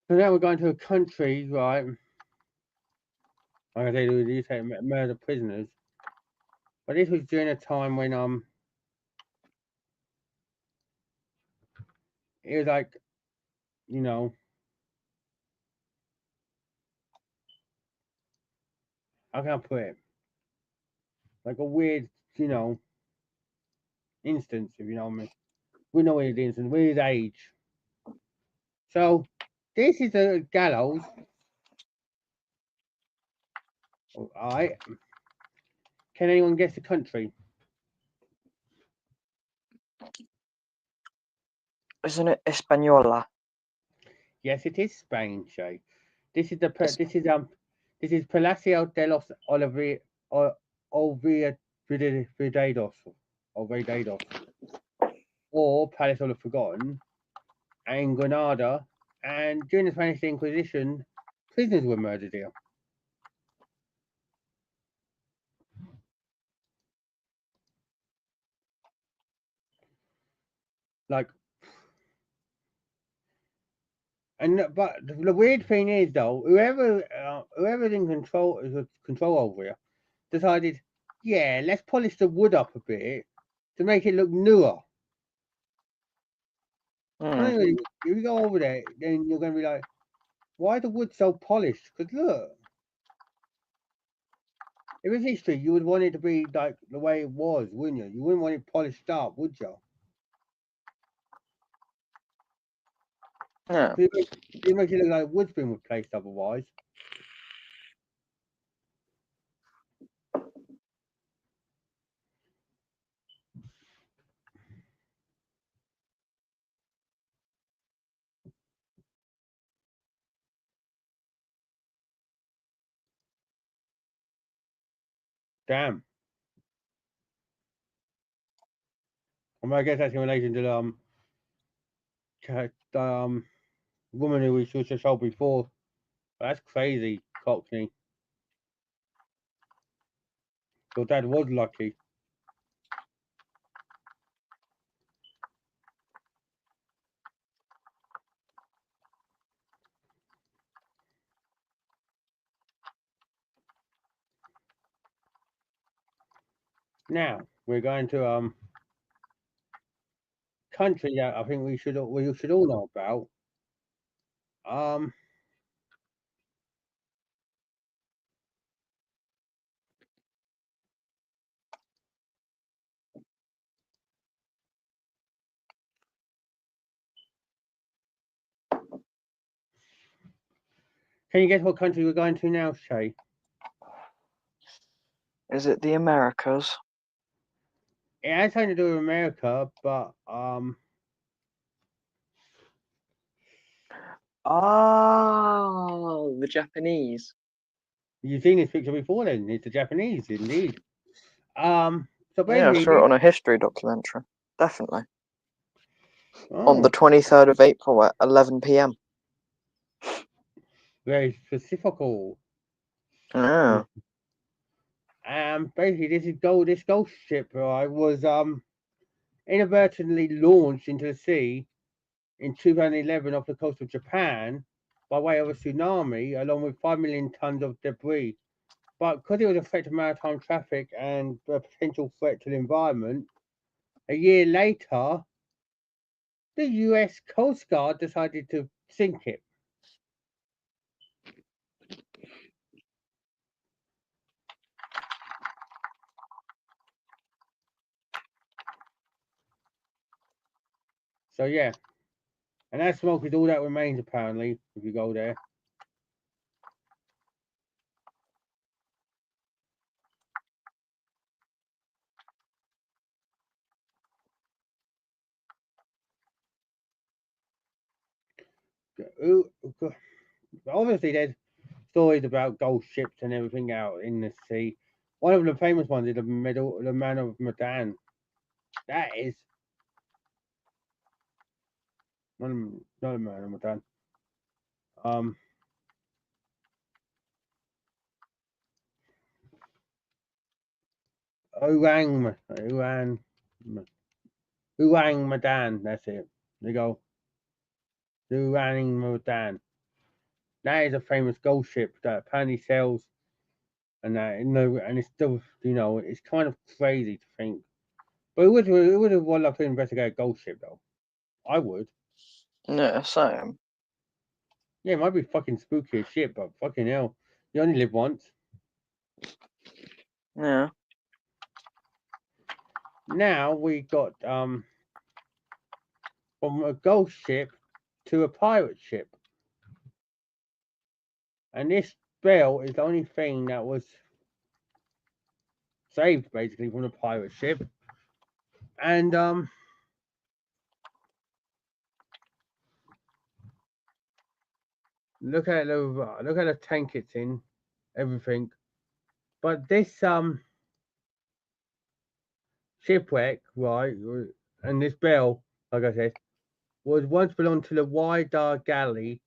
so now we're going to a country, right? Like I say, they used to murder prisoners. But this was during a time when it was like, you know, how can I put it? Like a weird, you know, instance, if you know what I mean. We know what it is, and weird age. So this is a gallows. Alright. Can anyone guess the country? Isn't it Española? Yes, it is Spain, Shay. This is the Es- this is Palacio de los Olvidados or Palace of the Forgotten in Granada. And during the Spanish Inquisition, prisoners were murdered here. Like, but the weird thing is though, whoever's in control over here decided, yeah, let's polish the wood up a bit to make it look newer. Hmm. If you go over there, then you're going to be like, why is the wood so polished? Because look, if it's history, you would want it to be like the way it was, wouldn't you? You wouldn't want it polished up, would you? Yeah. It makes it look like wood's been replaced otherwise. Damn. I mean, I guess that's in relation to the woman who we just saw before. That's crazy, Cockney. Your dad was lucky. Now we're going to country that I think we should all know about. Can you guess what country we're going to now, Shay? Is it the Americas? It has something to do with America, but Oh, the Japanese. you've seen this picture before. Then it's the Japanese, indeed. So Yeah, I basically, saw it on a history documentary. Definitely. On the oh, 23rd of April at 11 p.m. very specifical. Yeah. Basically, this ghost ship, right, was inadvertently launched into the sea in 2011 off the coast of Japan by way of a tsunami, along with 5 million tons of debris. But because it was affecting maritime traffic and a potential threat to the environment, a year later, the US Coast Guard decided to sink it. So yeah, and that smoke is all that remains apparently if you go there. Obviously, there's stories about ghost ships and everything out in the sea. One of the famous ones is the Man of Medan. That is not a Man of Medan. Orang Medan. That's it. There you go. Orang Medan. That is a famous ghost ship that apparently sails, and and it's still, it's kind of crazy to think. But it would have well loved to investigate a ghost ship though. I would. Yeah, same. Yeah, it might be fucking spooky as shit, but fucking hell, you only live once. Yeah. Now we got from a ghost ship to a pirate ship, and this bell is the only thing that was saved basically from the pirate ship. And look at the tank it's in, everything. But this shipwreck, right, and this bell, like I said, was once belonged to the Wydar Galley,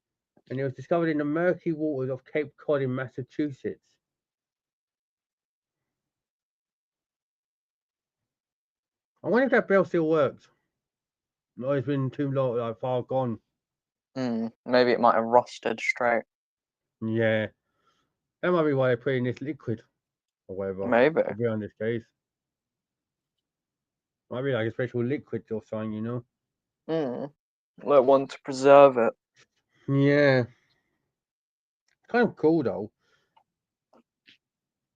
and it was discovered in the murky waters of Cape Cod in Massachusetts. I wonder if that bell still works. No, it's been too long, like far gone. Maybe it might have rusted straight. Yeah, that might be why they put in this liquid or whatever. Maybe. To be on this case, might be like a special liquid or something. Like one to preserve it. Yeah, kind of cool though.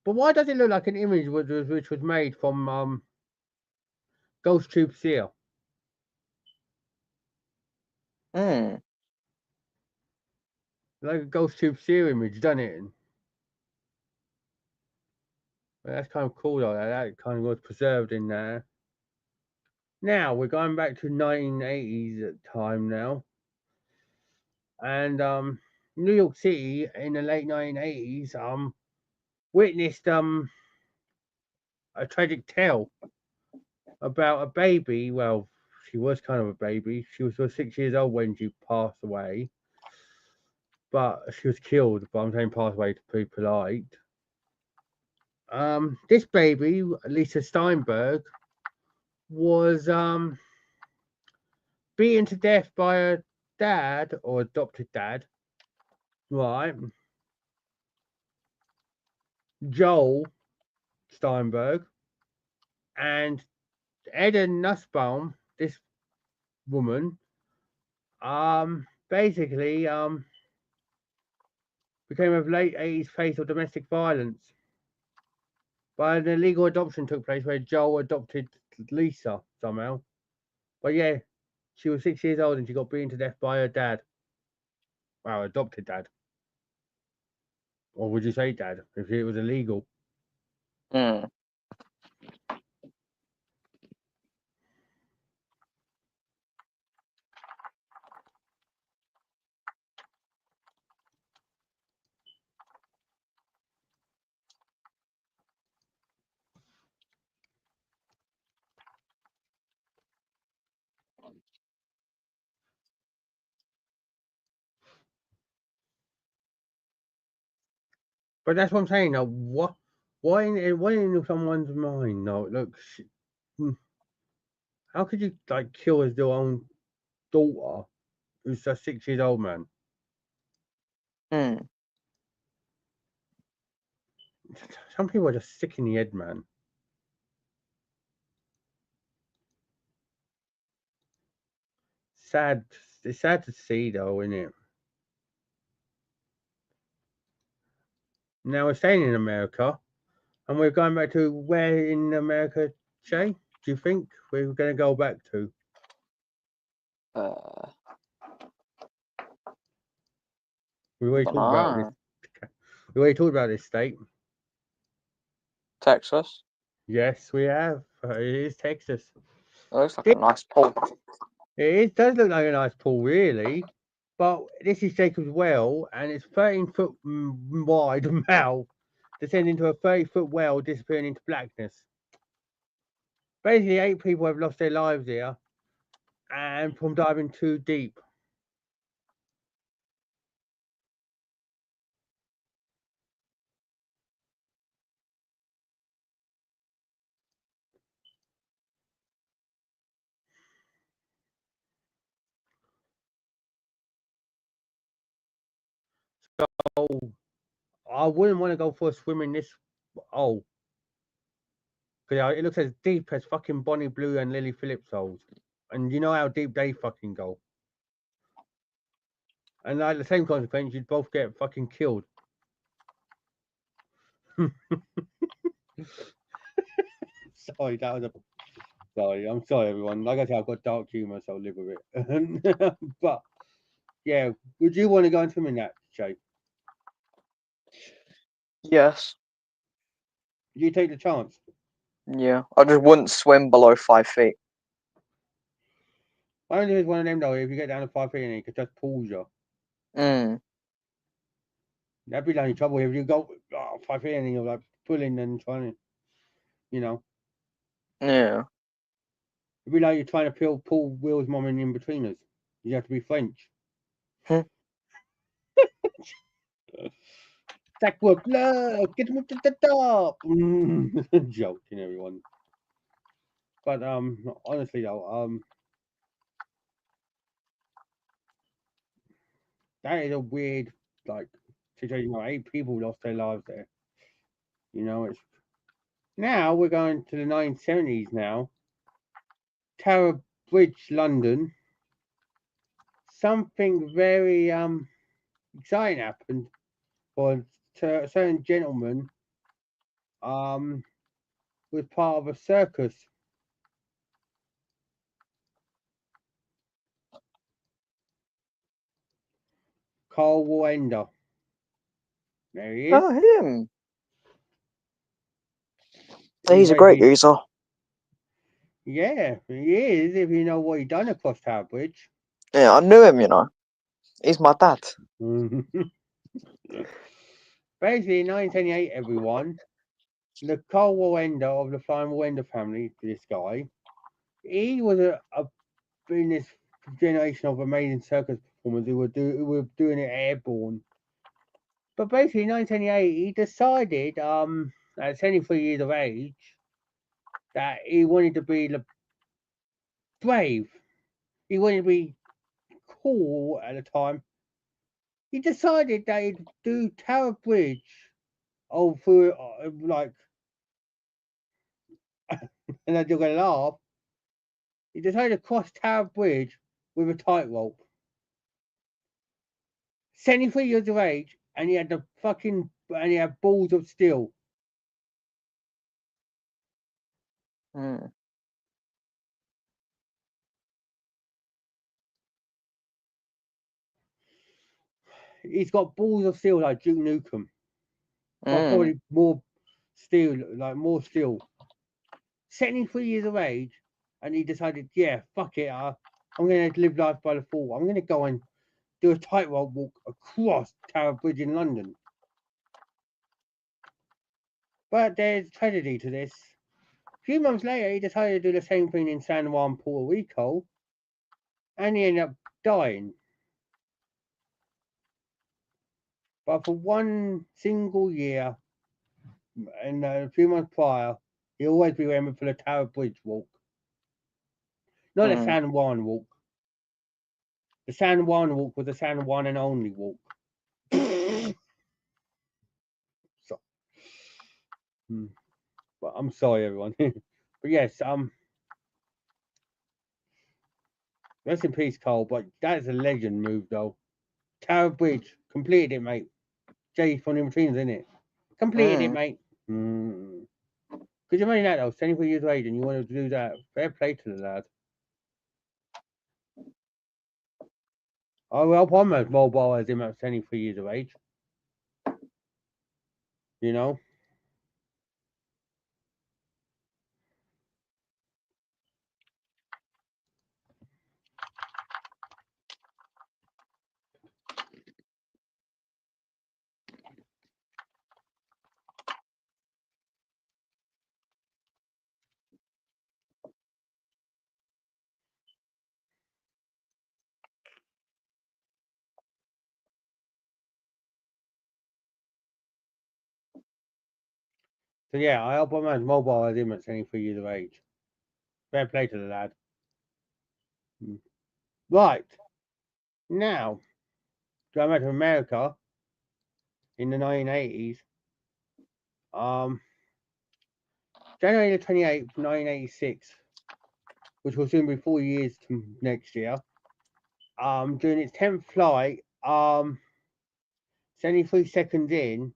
But why does it look like an image which was made from Ghost Tube Seal? Hmm. Like a Ghost Tube Seal image, doesn't it? But that's kind of cool though. That kind of was preserved in there. Now we're going back to 1980s time now, and New York City in the late 1980s witnessed a tragic tale about a baby. Well, she was kind of a baby. She was 6 years old when she passed away, but she was killed. But I'm saying passed away to be polite. This baby, Lisa Steinberg, was beaten to death by her dad or adopted dad, right? Joel Steinberg and Edda Nussbaum, this woman, basically became of late 80s face of domestic violence. But an illegal adoption took place where Joel adopted Lisa somehow. But yeah, she was 6 years old and she got beaten to death by her dad. Wow, adopted dad. Or would you say dad if it was illegal? Mm. But that's what I'm saying. Now, what? Why in someone's mind? No, look. How could you like kill his own daughter, who's just 6 years old, man? Mm. Some people are just sick in the head, man. Sad. It's sad to see, though, isn't it? Now we're staying in America, and we're going back to where in America, Shay? Do you think we're going to go back to? Uh, We already talked about this. Dunno. We already talked about this state. Texas. Yes, we have. It is Texas. It looks like a nice pool. It does look like a nice pool, really. But this is Jacob's well, and it's 13-foot wide mouth, descending into a 30-foot well, disappearing into blackness. Basically, 8 people have lost their lives here, and from diving too deep. So I wouldn't want to go for a swim in this. Oh, because it looks as deep as fucking Bonnie Blue and Lily Phillips holes, and you know how deep they fucking go. And like the same consequence, you'd both get fucking killed. Sorry, that was a. Sorry, I'm sorry, everyone. Like I said, I've got dark humour, so I'll live with it. But yeah, would you want to go and swim in that, Shay? Yes. You take the chance. Yeah. I just wouldn't swim below 5 feet. I don't think it's one of them though. If you get down to 5 feet, and it could just pulls you. Mm. That'd be the only trouble if you go 5 feet and you're like pulling and trying to, you know, Yeah. it'd be like you're trying to pull Will's mom in between us. You have to be French. Hmm. Sackwood, look, get him to the top. Joking, everyone. But honestly though, that is a weird like situation. 8 people lost their lives there. You know, it's now we're going to the 1970s now. Tower Bridge, London. Something very exciting happened for a certain gentleman was part of a circus. Carl Wender. There he is. Oh, him. He's He's a great basically- user. Yeah, he is. If you know what he done across Tower Bridge. Yeah, I knew him, you know. He's my dad. Basically, in 1978, everyone, the Carl Wallender of the Flying Wallender family, this guy, he was a in this generation of amazing circus performers who were doing it airborne. But basically, in 1978, he decided, at 73 years of age, that he wanted to be brave. He wanted to be cool at the time. He decided that he'd do Tower Bridge through, like, and then you're going to laugh. He decided to cross Tower Bridge with a tightrope. 73 years of age, and he had and he had balls of steel. Mm. He's got balls of steel like Duke Nukem, but Mm. probably more steel, like more steel. 73 years of age, and he decided, yeah, fuck it, I'm going to live life by the full. I'm going to go and do a tightrope walk across Tower Bridge in London. But there's tragedy to this. A few months later, he decided to do the same thing in San Juan, Puerto Rico, and he ended up dying. But for one single year, and a few months prior, he'll always be remembered for the Tower Bridge walk. Not the San Juan walk. The San Juan walk was the San Juan and only walk. So, but I'm sorry, everyone. But yes, rest in peace, Cole. But that's a legend move, though. Tower Bridge completed it, mate. Jay from the Machines, isn't it? Completed it, mate. Could you imagine that, though? 74 years of age, and you wanted to do that? Fair play to the lad. I hope I'm as mobile as him at 73 years of age. You know? So yeah, I hope I'm as mobile as him at 73 years of age. Fair play to the lad. Right. Now, going back to America in the 1980s, January the 28th, 1986, which will soon be 4 years to next year, during its 10th flight, 73 seconds in,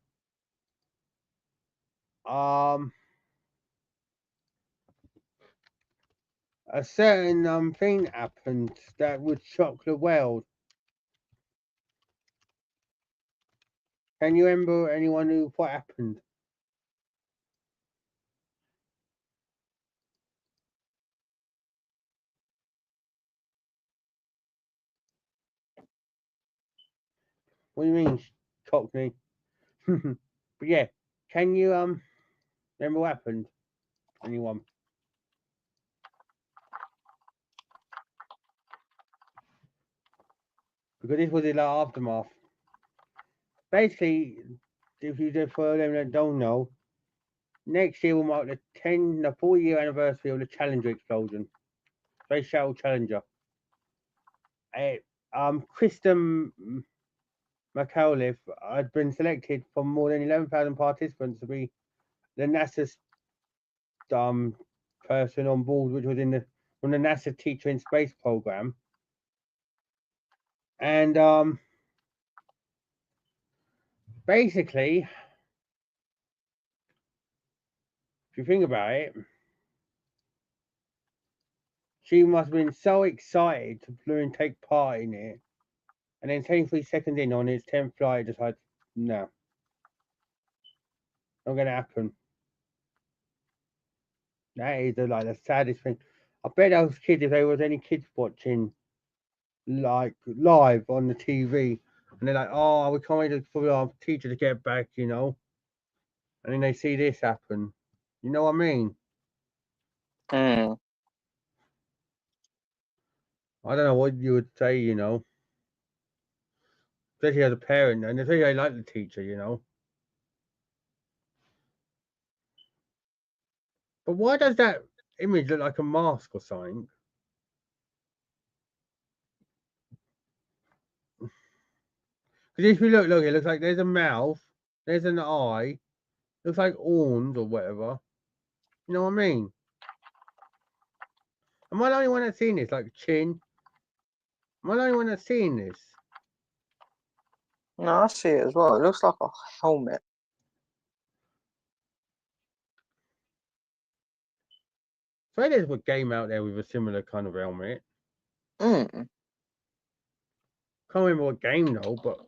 a certain thing happened that would shock the world. Can you remember anyone who what happened? What do you mean, Cockney? But yeah, can you remember what happened? Anyone? Because this was the aftermath. Basically, if you just for them that don't know, next year will mark the 4-year anniversary of the Challenger explosion, Space Shuttle Challenger. Kristen McAuliffe had been selected from more than 11,000 participants to be the NASA's person on board, which was from the NASA Teacher in Space program. And basically, if you think about it, she must have been so excited to take part in it. And then 23 seconds in on its 10th flight, decided, no, not going to happen. That is like the saddest thing. I bet those kids, if there was any kids watching like live on the TV, and they're like, oh, we can't wait for our teacher to get back, you know. and then they see this happen. You know what I mean? Hmm. I don't know what you would say, especially as a parent, and especially I like the teacher. But why does that image look like a mask or something? Because if you look, it looks like there's a mouth, there's an eye, looks like horns or whatever. You know what I mean? Am I the only one that's seen this? Like chin? Am I the only one that's seen this? No, I see it as well. It looks like a helmet. So there's a game out there with a similar kind of helmet. Hmm. Can't remember what game though, but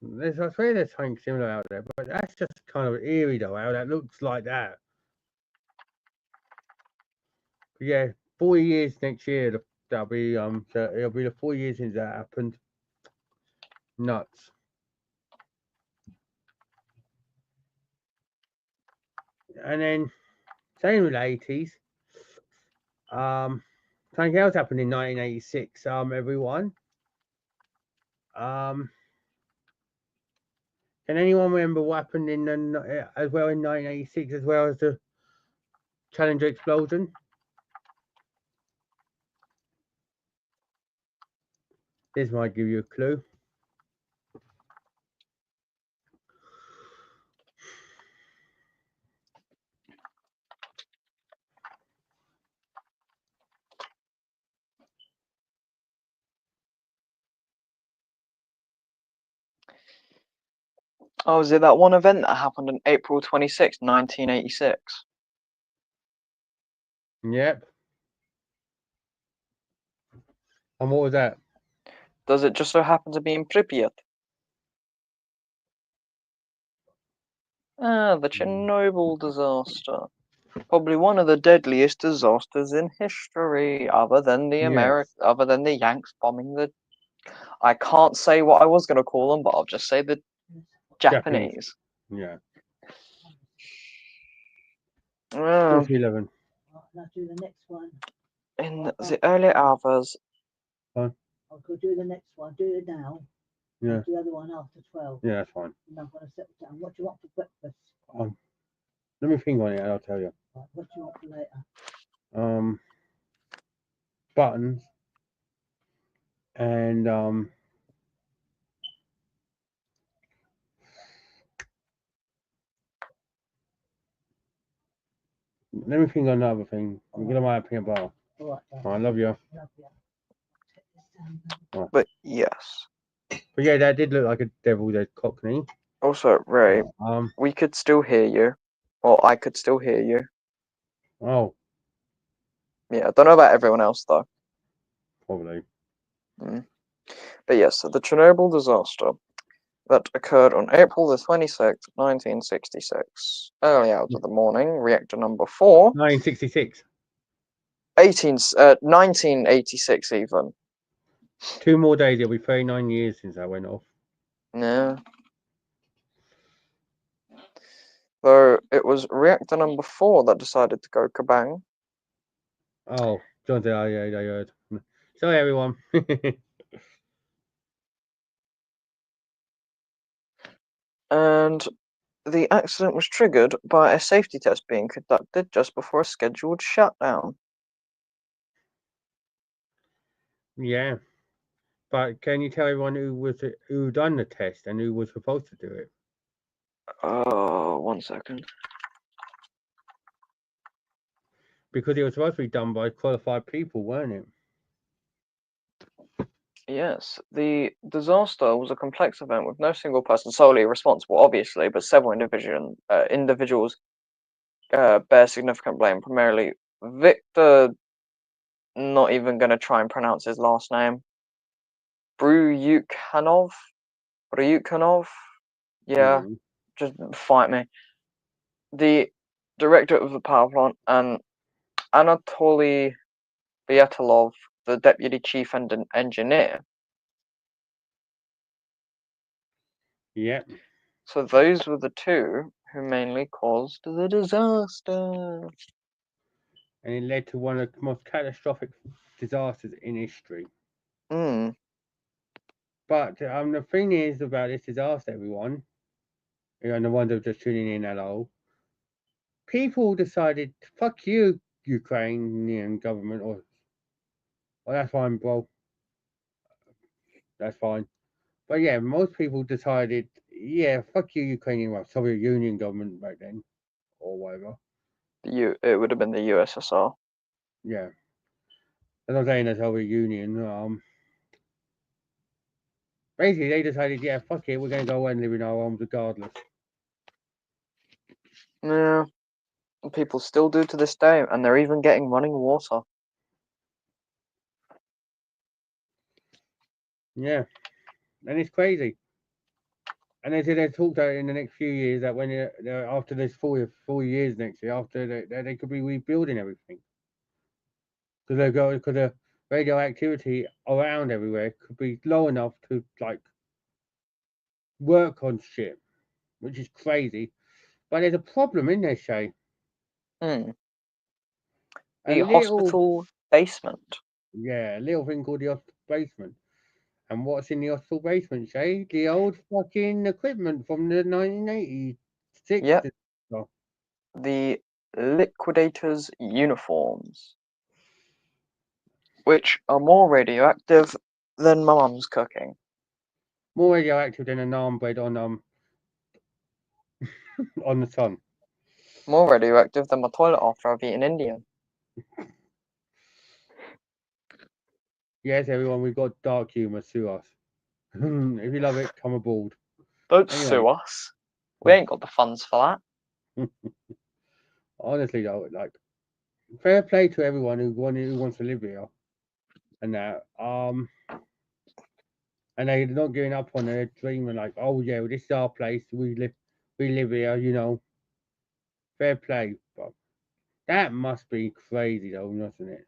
I swear there's something similar out there. But that's just kind of eerie though, how that looks like that. But yeah, 40 years next year. That'll be so it'll be the 4 years since that happened. Nuts. And then same with the 80s. Something else happened in 1986. Everyone. Um, can anyone remember what happened as well in 1986 as well as the Challenger explosion? This might give you a clue. Oh, is it that one event that happened on April 26th, 1986? Yep. And what was that? Does it just so happen to be in Pripyat? Ah, the Chernobyl disaster. Probably one of the deadliest disasters in history, other than the Yes. other than the Yanks bombing the. I can't say what I was going to call them, but I'll just say the Japanese. Yeah. Uh, 11. Now do the next one. in the early hours. I'll go do the next one. Do it now. Yeah. Do the other one after 12. Yeah, that's fine. And I'm going to settle down. What do you want for breakfast? Let me think on it and I'll tell you. Right, what do you want for later? Buttons and let me think on another thing. I'm gonna buy a peanut butter. All right, I love you. love you. Take this down now. But yes. But yeah, that did look like a devil's head cockney. Also, Ray, we could still hear you. Or I could still hear you. Oh, Yeah, I don't know about everyone else, though. probably. But yes, so the Chernobyl disaster that occurred on April the 26th, 1966. Early hours of the morning, reactor number 4. 1966. 1986 even. 2 more days, it'll be 39 years since that went off. Yeah. So it was reactor number 4 that decided to go kabang. Oh, John said, oh yeah, I heard. Sorry, everyone. And the accident was triggered by a safety test being conducted just before a scheduled shutdown. Yeah. But can you tell everyone who done the test and who was supposed to do it? Oh, 1 second. Because it was supposed to be done by qualified people, weren't it? Yes, the disaster was a complex event with no single person solely responsible, obviously, but several individuals bear significant blame. Primarily, Victor, not even going to try and pronounce his last name, Bryukhanov? Yeah, just fight me. The director of the power plant, and Anatoly Vyatilov, the deputy chief engineer. Yep. So those were the two who mainly caused the disaster. And it led to one of the most catastrophic disasters in history. Hmm. But the thing is about this disaster, everyone, and the ones that are just tuning in, hello, people decided, fuck you, Ukrainian government, or that's fine, bro. That's fine. But yeah, most people decided, yeah, fuck you, Ukrainian, well, Soviet Union government back then, or whatever. It would have been the USSR. Yeah. As I'm saying, the Soviet Union, basically they decided, yeah, fuck it, we're going to go away and live in our homes regardless. Yeah. People still do to this day, and they're even getting running water. Yeah. And it's crazy. And they said they talked about in the next few years that when after this 40 years next year, after they could be rebuilding everything. Because the radioactivity around everywhere could be low enough to like work on shit, which is crazy. But there's a problem in there, Shay. Hmm. A The little, hospital basement. yeah, a little thing called the hospital basement. And what's in the hospital basement, Shay? The old fucking equipment from the 1986. Yep. The liquidators' uniforms, which are more radioactive than my mum's cooking. More radioactive than a naan bread on on the sun. More radioactive than my toilet after I've eaten Indian. Yes, everyone, we've got dark humour. Sue us. If you love it, come aboard. Don't Anyway. sue us. We ain't got the funds for that. Honestly, though, like, fair play to everyone who wants to live here, and that. And they're not giving up on their dream and like, oh yeah, well, this is our place. We live here. You know, fair play. But that must be crazy, though, mustn't it?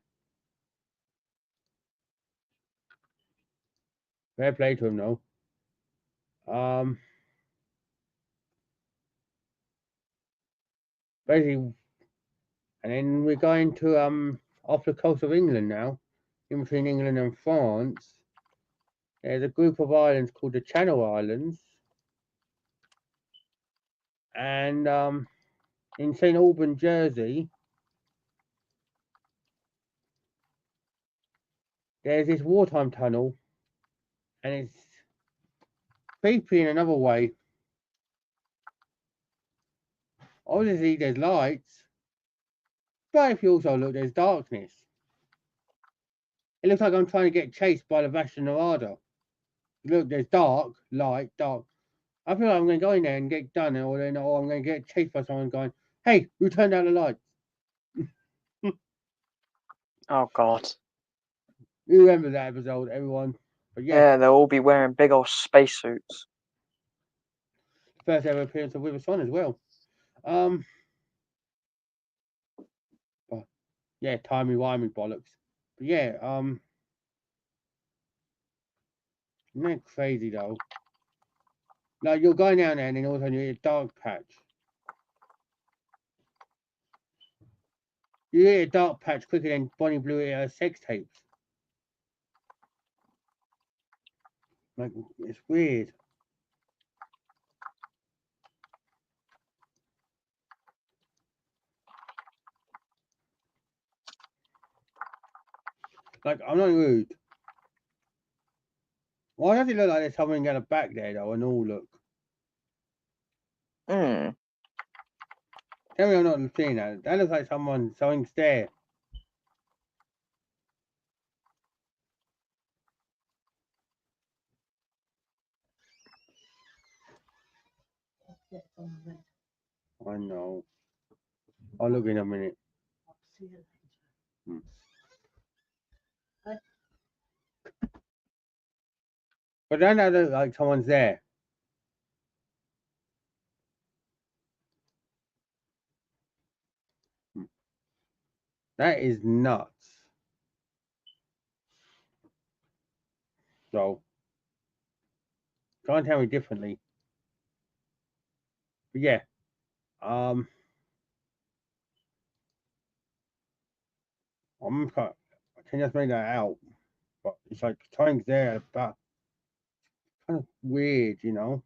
Fair play to them, though. Basically, and then we're going to off the coast of England now, in between England and France. There's a group of islands called the Channel Islands, and in St. Albans, Jersey, there's this wartime tunnel, and it's creepy in another way. Obviously, there's lights, but if you also look, there's darkness. It looks like I'm trying to get chased by the Vasha Narada. Look, there's dark, light, dark. I feel like I'm going to go in there and get done, or I'm going to get chased by someone going, "Hey, who turned down the lights?" Oh god. You remember that episode, everyone? But Yeah, they'll all be wearing big old spacesuits. First ever appearance of River Swan as well. But yeah, timey-wimey bollocks. But yeah, isn't that crazy though? Like you're going down there and then all of a sudden you hit a dark patch. You hit a dark patch quicker than Bonnie Blue hit her sex tapes. Like, it's weird. Like, I'm not rude. Why does it look like there's something at the back there though, and all look? Hmm. Tell me I'm not seeing that. That looks like something's there. Get on the red. I know. I'll look in a minute. I'll see you Hmm. later. But then that looks like someone's there. That is nuts. So, can't tell me differently. But yeah, I can just make that out, but it's like something's there, but kind of weird, you know.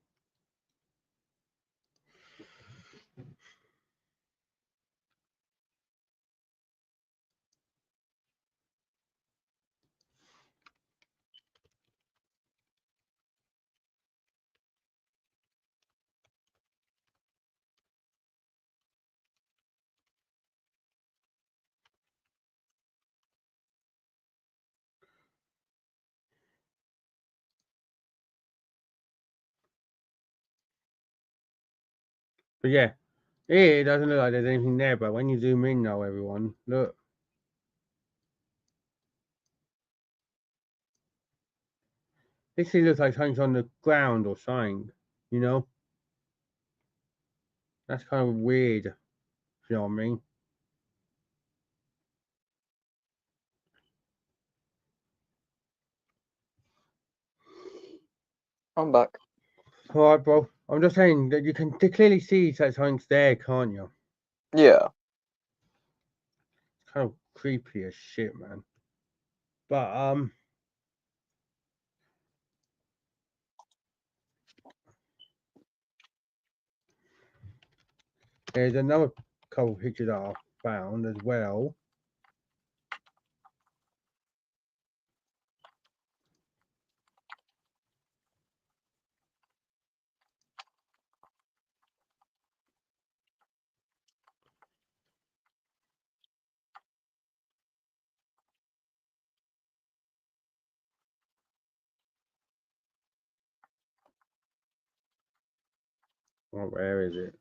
But yeah, here it doesn't look like there's anything there, but when you zoom in now, everyone, look. This looks like something's on the ground or something, you know? That's kind of weird, if you know what I mean? I'm back. Alright, bro. I'm just saying that you can clearly see that something's there, can't you? Yeah. It's kind of creepy as shit, man. But, there's another couple of pictures that I found as well. Oh, where is it?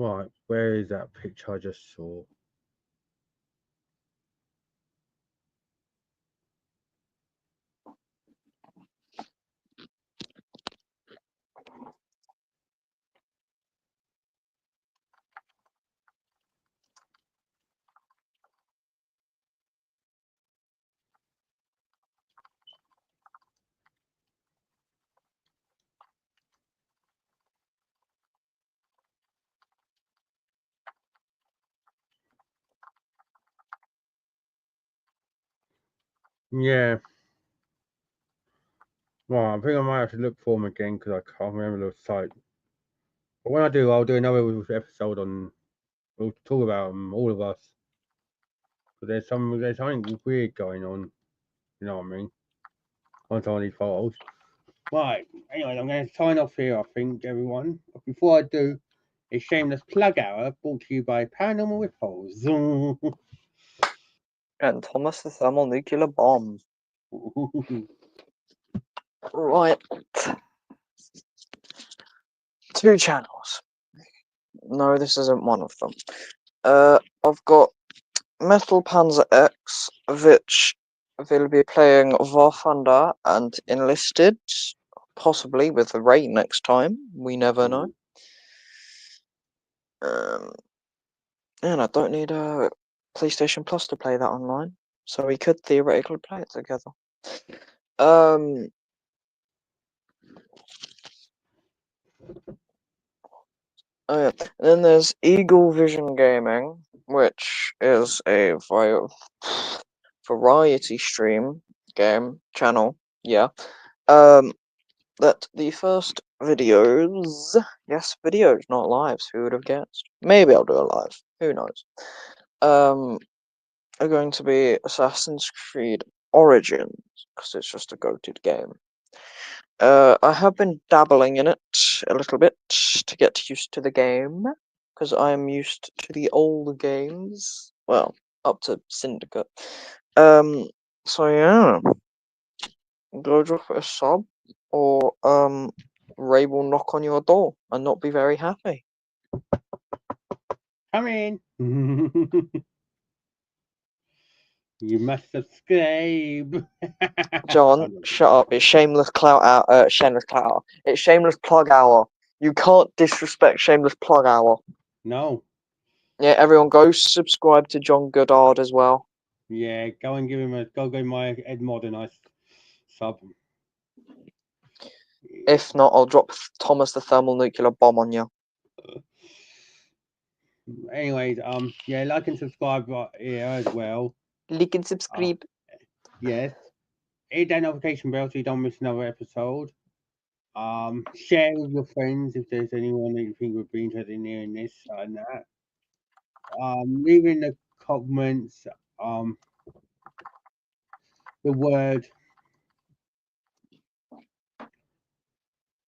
Right, where is that picture I just saw? Yeah. Well, I think I might have to look for them again because I can't remember the site. But when I do, I'll do another episode on. We'll talk about them, all of us. But there's something weird going on. You know what I mean? On some of these photos. Right. Anyway, I'm going to sign off here. I think everyone. But before I do, a shameless plug hour brought to you by Paranormal with Holes. And Thomas the thermonuclear bomb. Right. 2 channels. No, this isn't one of them. I've got Metal Panzer X, which will be playing War Thunder and Enlisted, possibly with the Ray next time. We never know. And I don't need a PlayStation Plus to play that online, so we could theoretically play it together. Oh yeah. And then there's Eagle Vision Gaming, which is a variety stream game channel. Yeah. That the first videos, yes, videos, not lives. Who would have guessed? Maybe I'll do a live. Who knows? Are going to be Assassin's Creed Origins because it's just a goated game. I have been dabbling in it a little bit to get used to the game, because I am used to the old games. Well, up to Syndicate. So yeah, go drop it a sub, or Ray will knock on your door and not be very happy. Come in. You must subscribe. John, shut up! It's shameless clout hour. Shameless clout hour. It's shameless plug hour. You can't disrespect shameless plug hour. No. Yeah, everyone go subscribe to John Goddard as well. Yeah, go and give him a go. Give my Ed Modern sub. If not, I'll drop Thomas the thermonuclear bomb on you. Anyways, yeah, like and subscribe here as well. Like and subscribe. Yes. Hit that notification bell so you don't miss another episode. Share with your friends if there's anyone that you think would be interested in hearing this and that. Leave in the comments the word.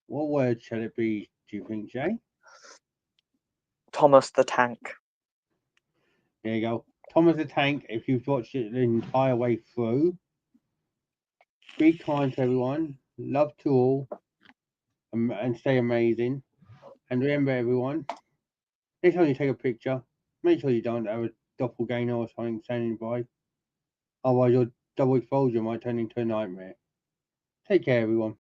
What word shall it be, do you think, Shay? Thomas the Tank. There you go. Thomas the Tank, if you've watched it the entire way through. Be kind to everyone. Love to all. And stay amazing. And remember, everyone, next time you take a picture, make sure you don't have a doppelganger or something standing by. Otherwise, your double exposure might turn into a nightmare. Take care, everyone.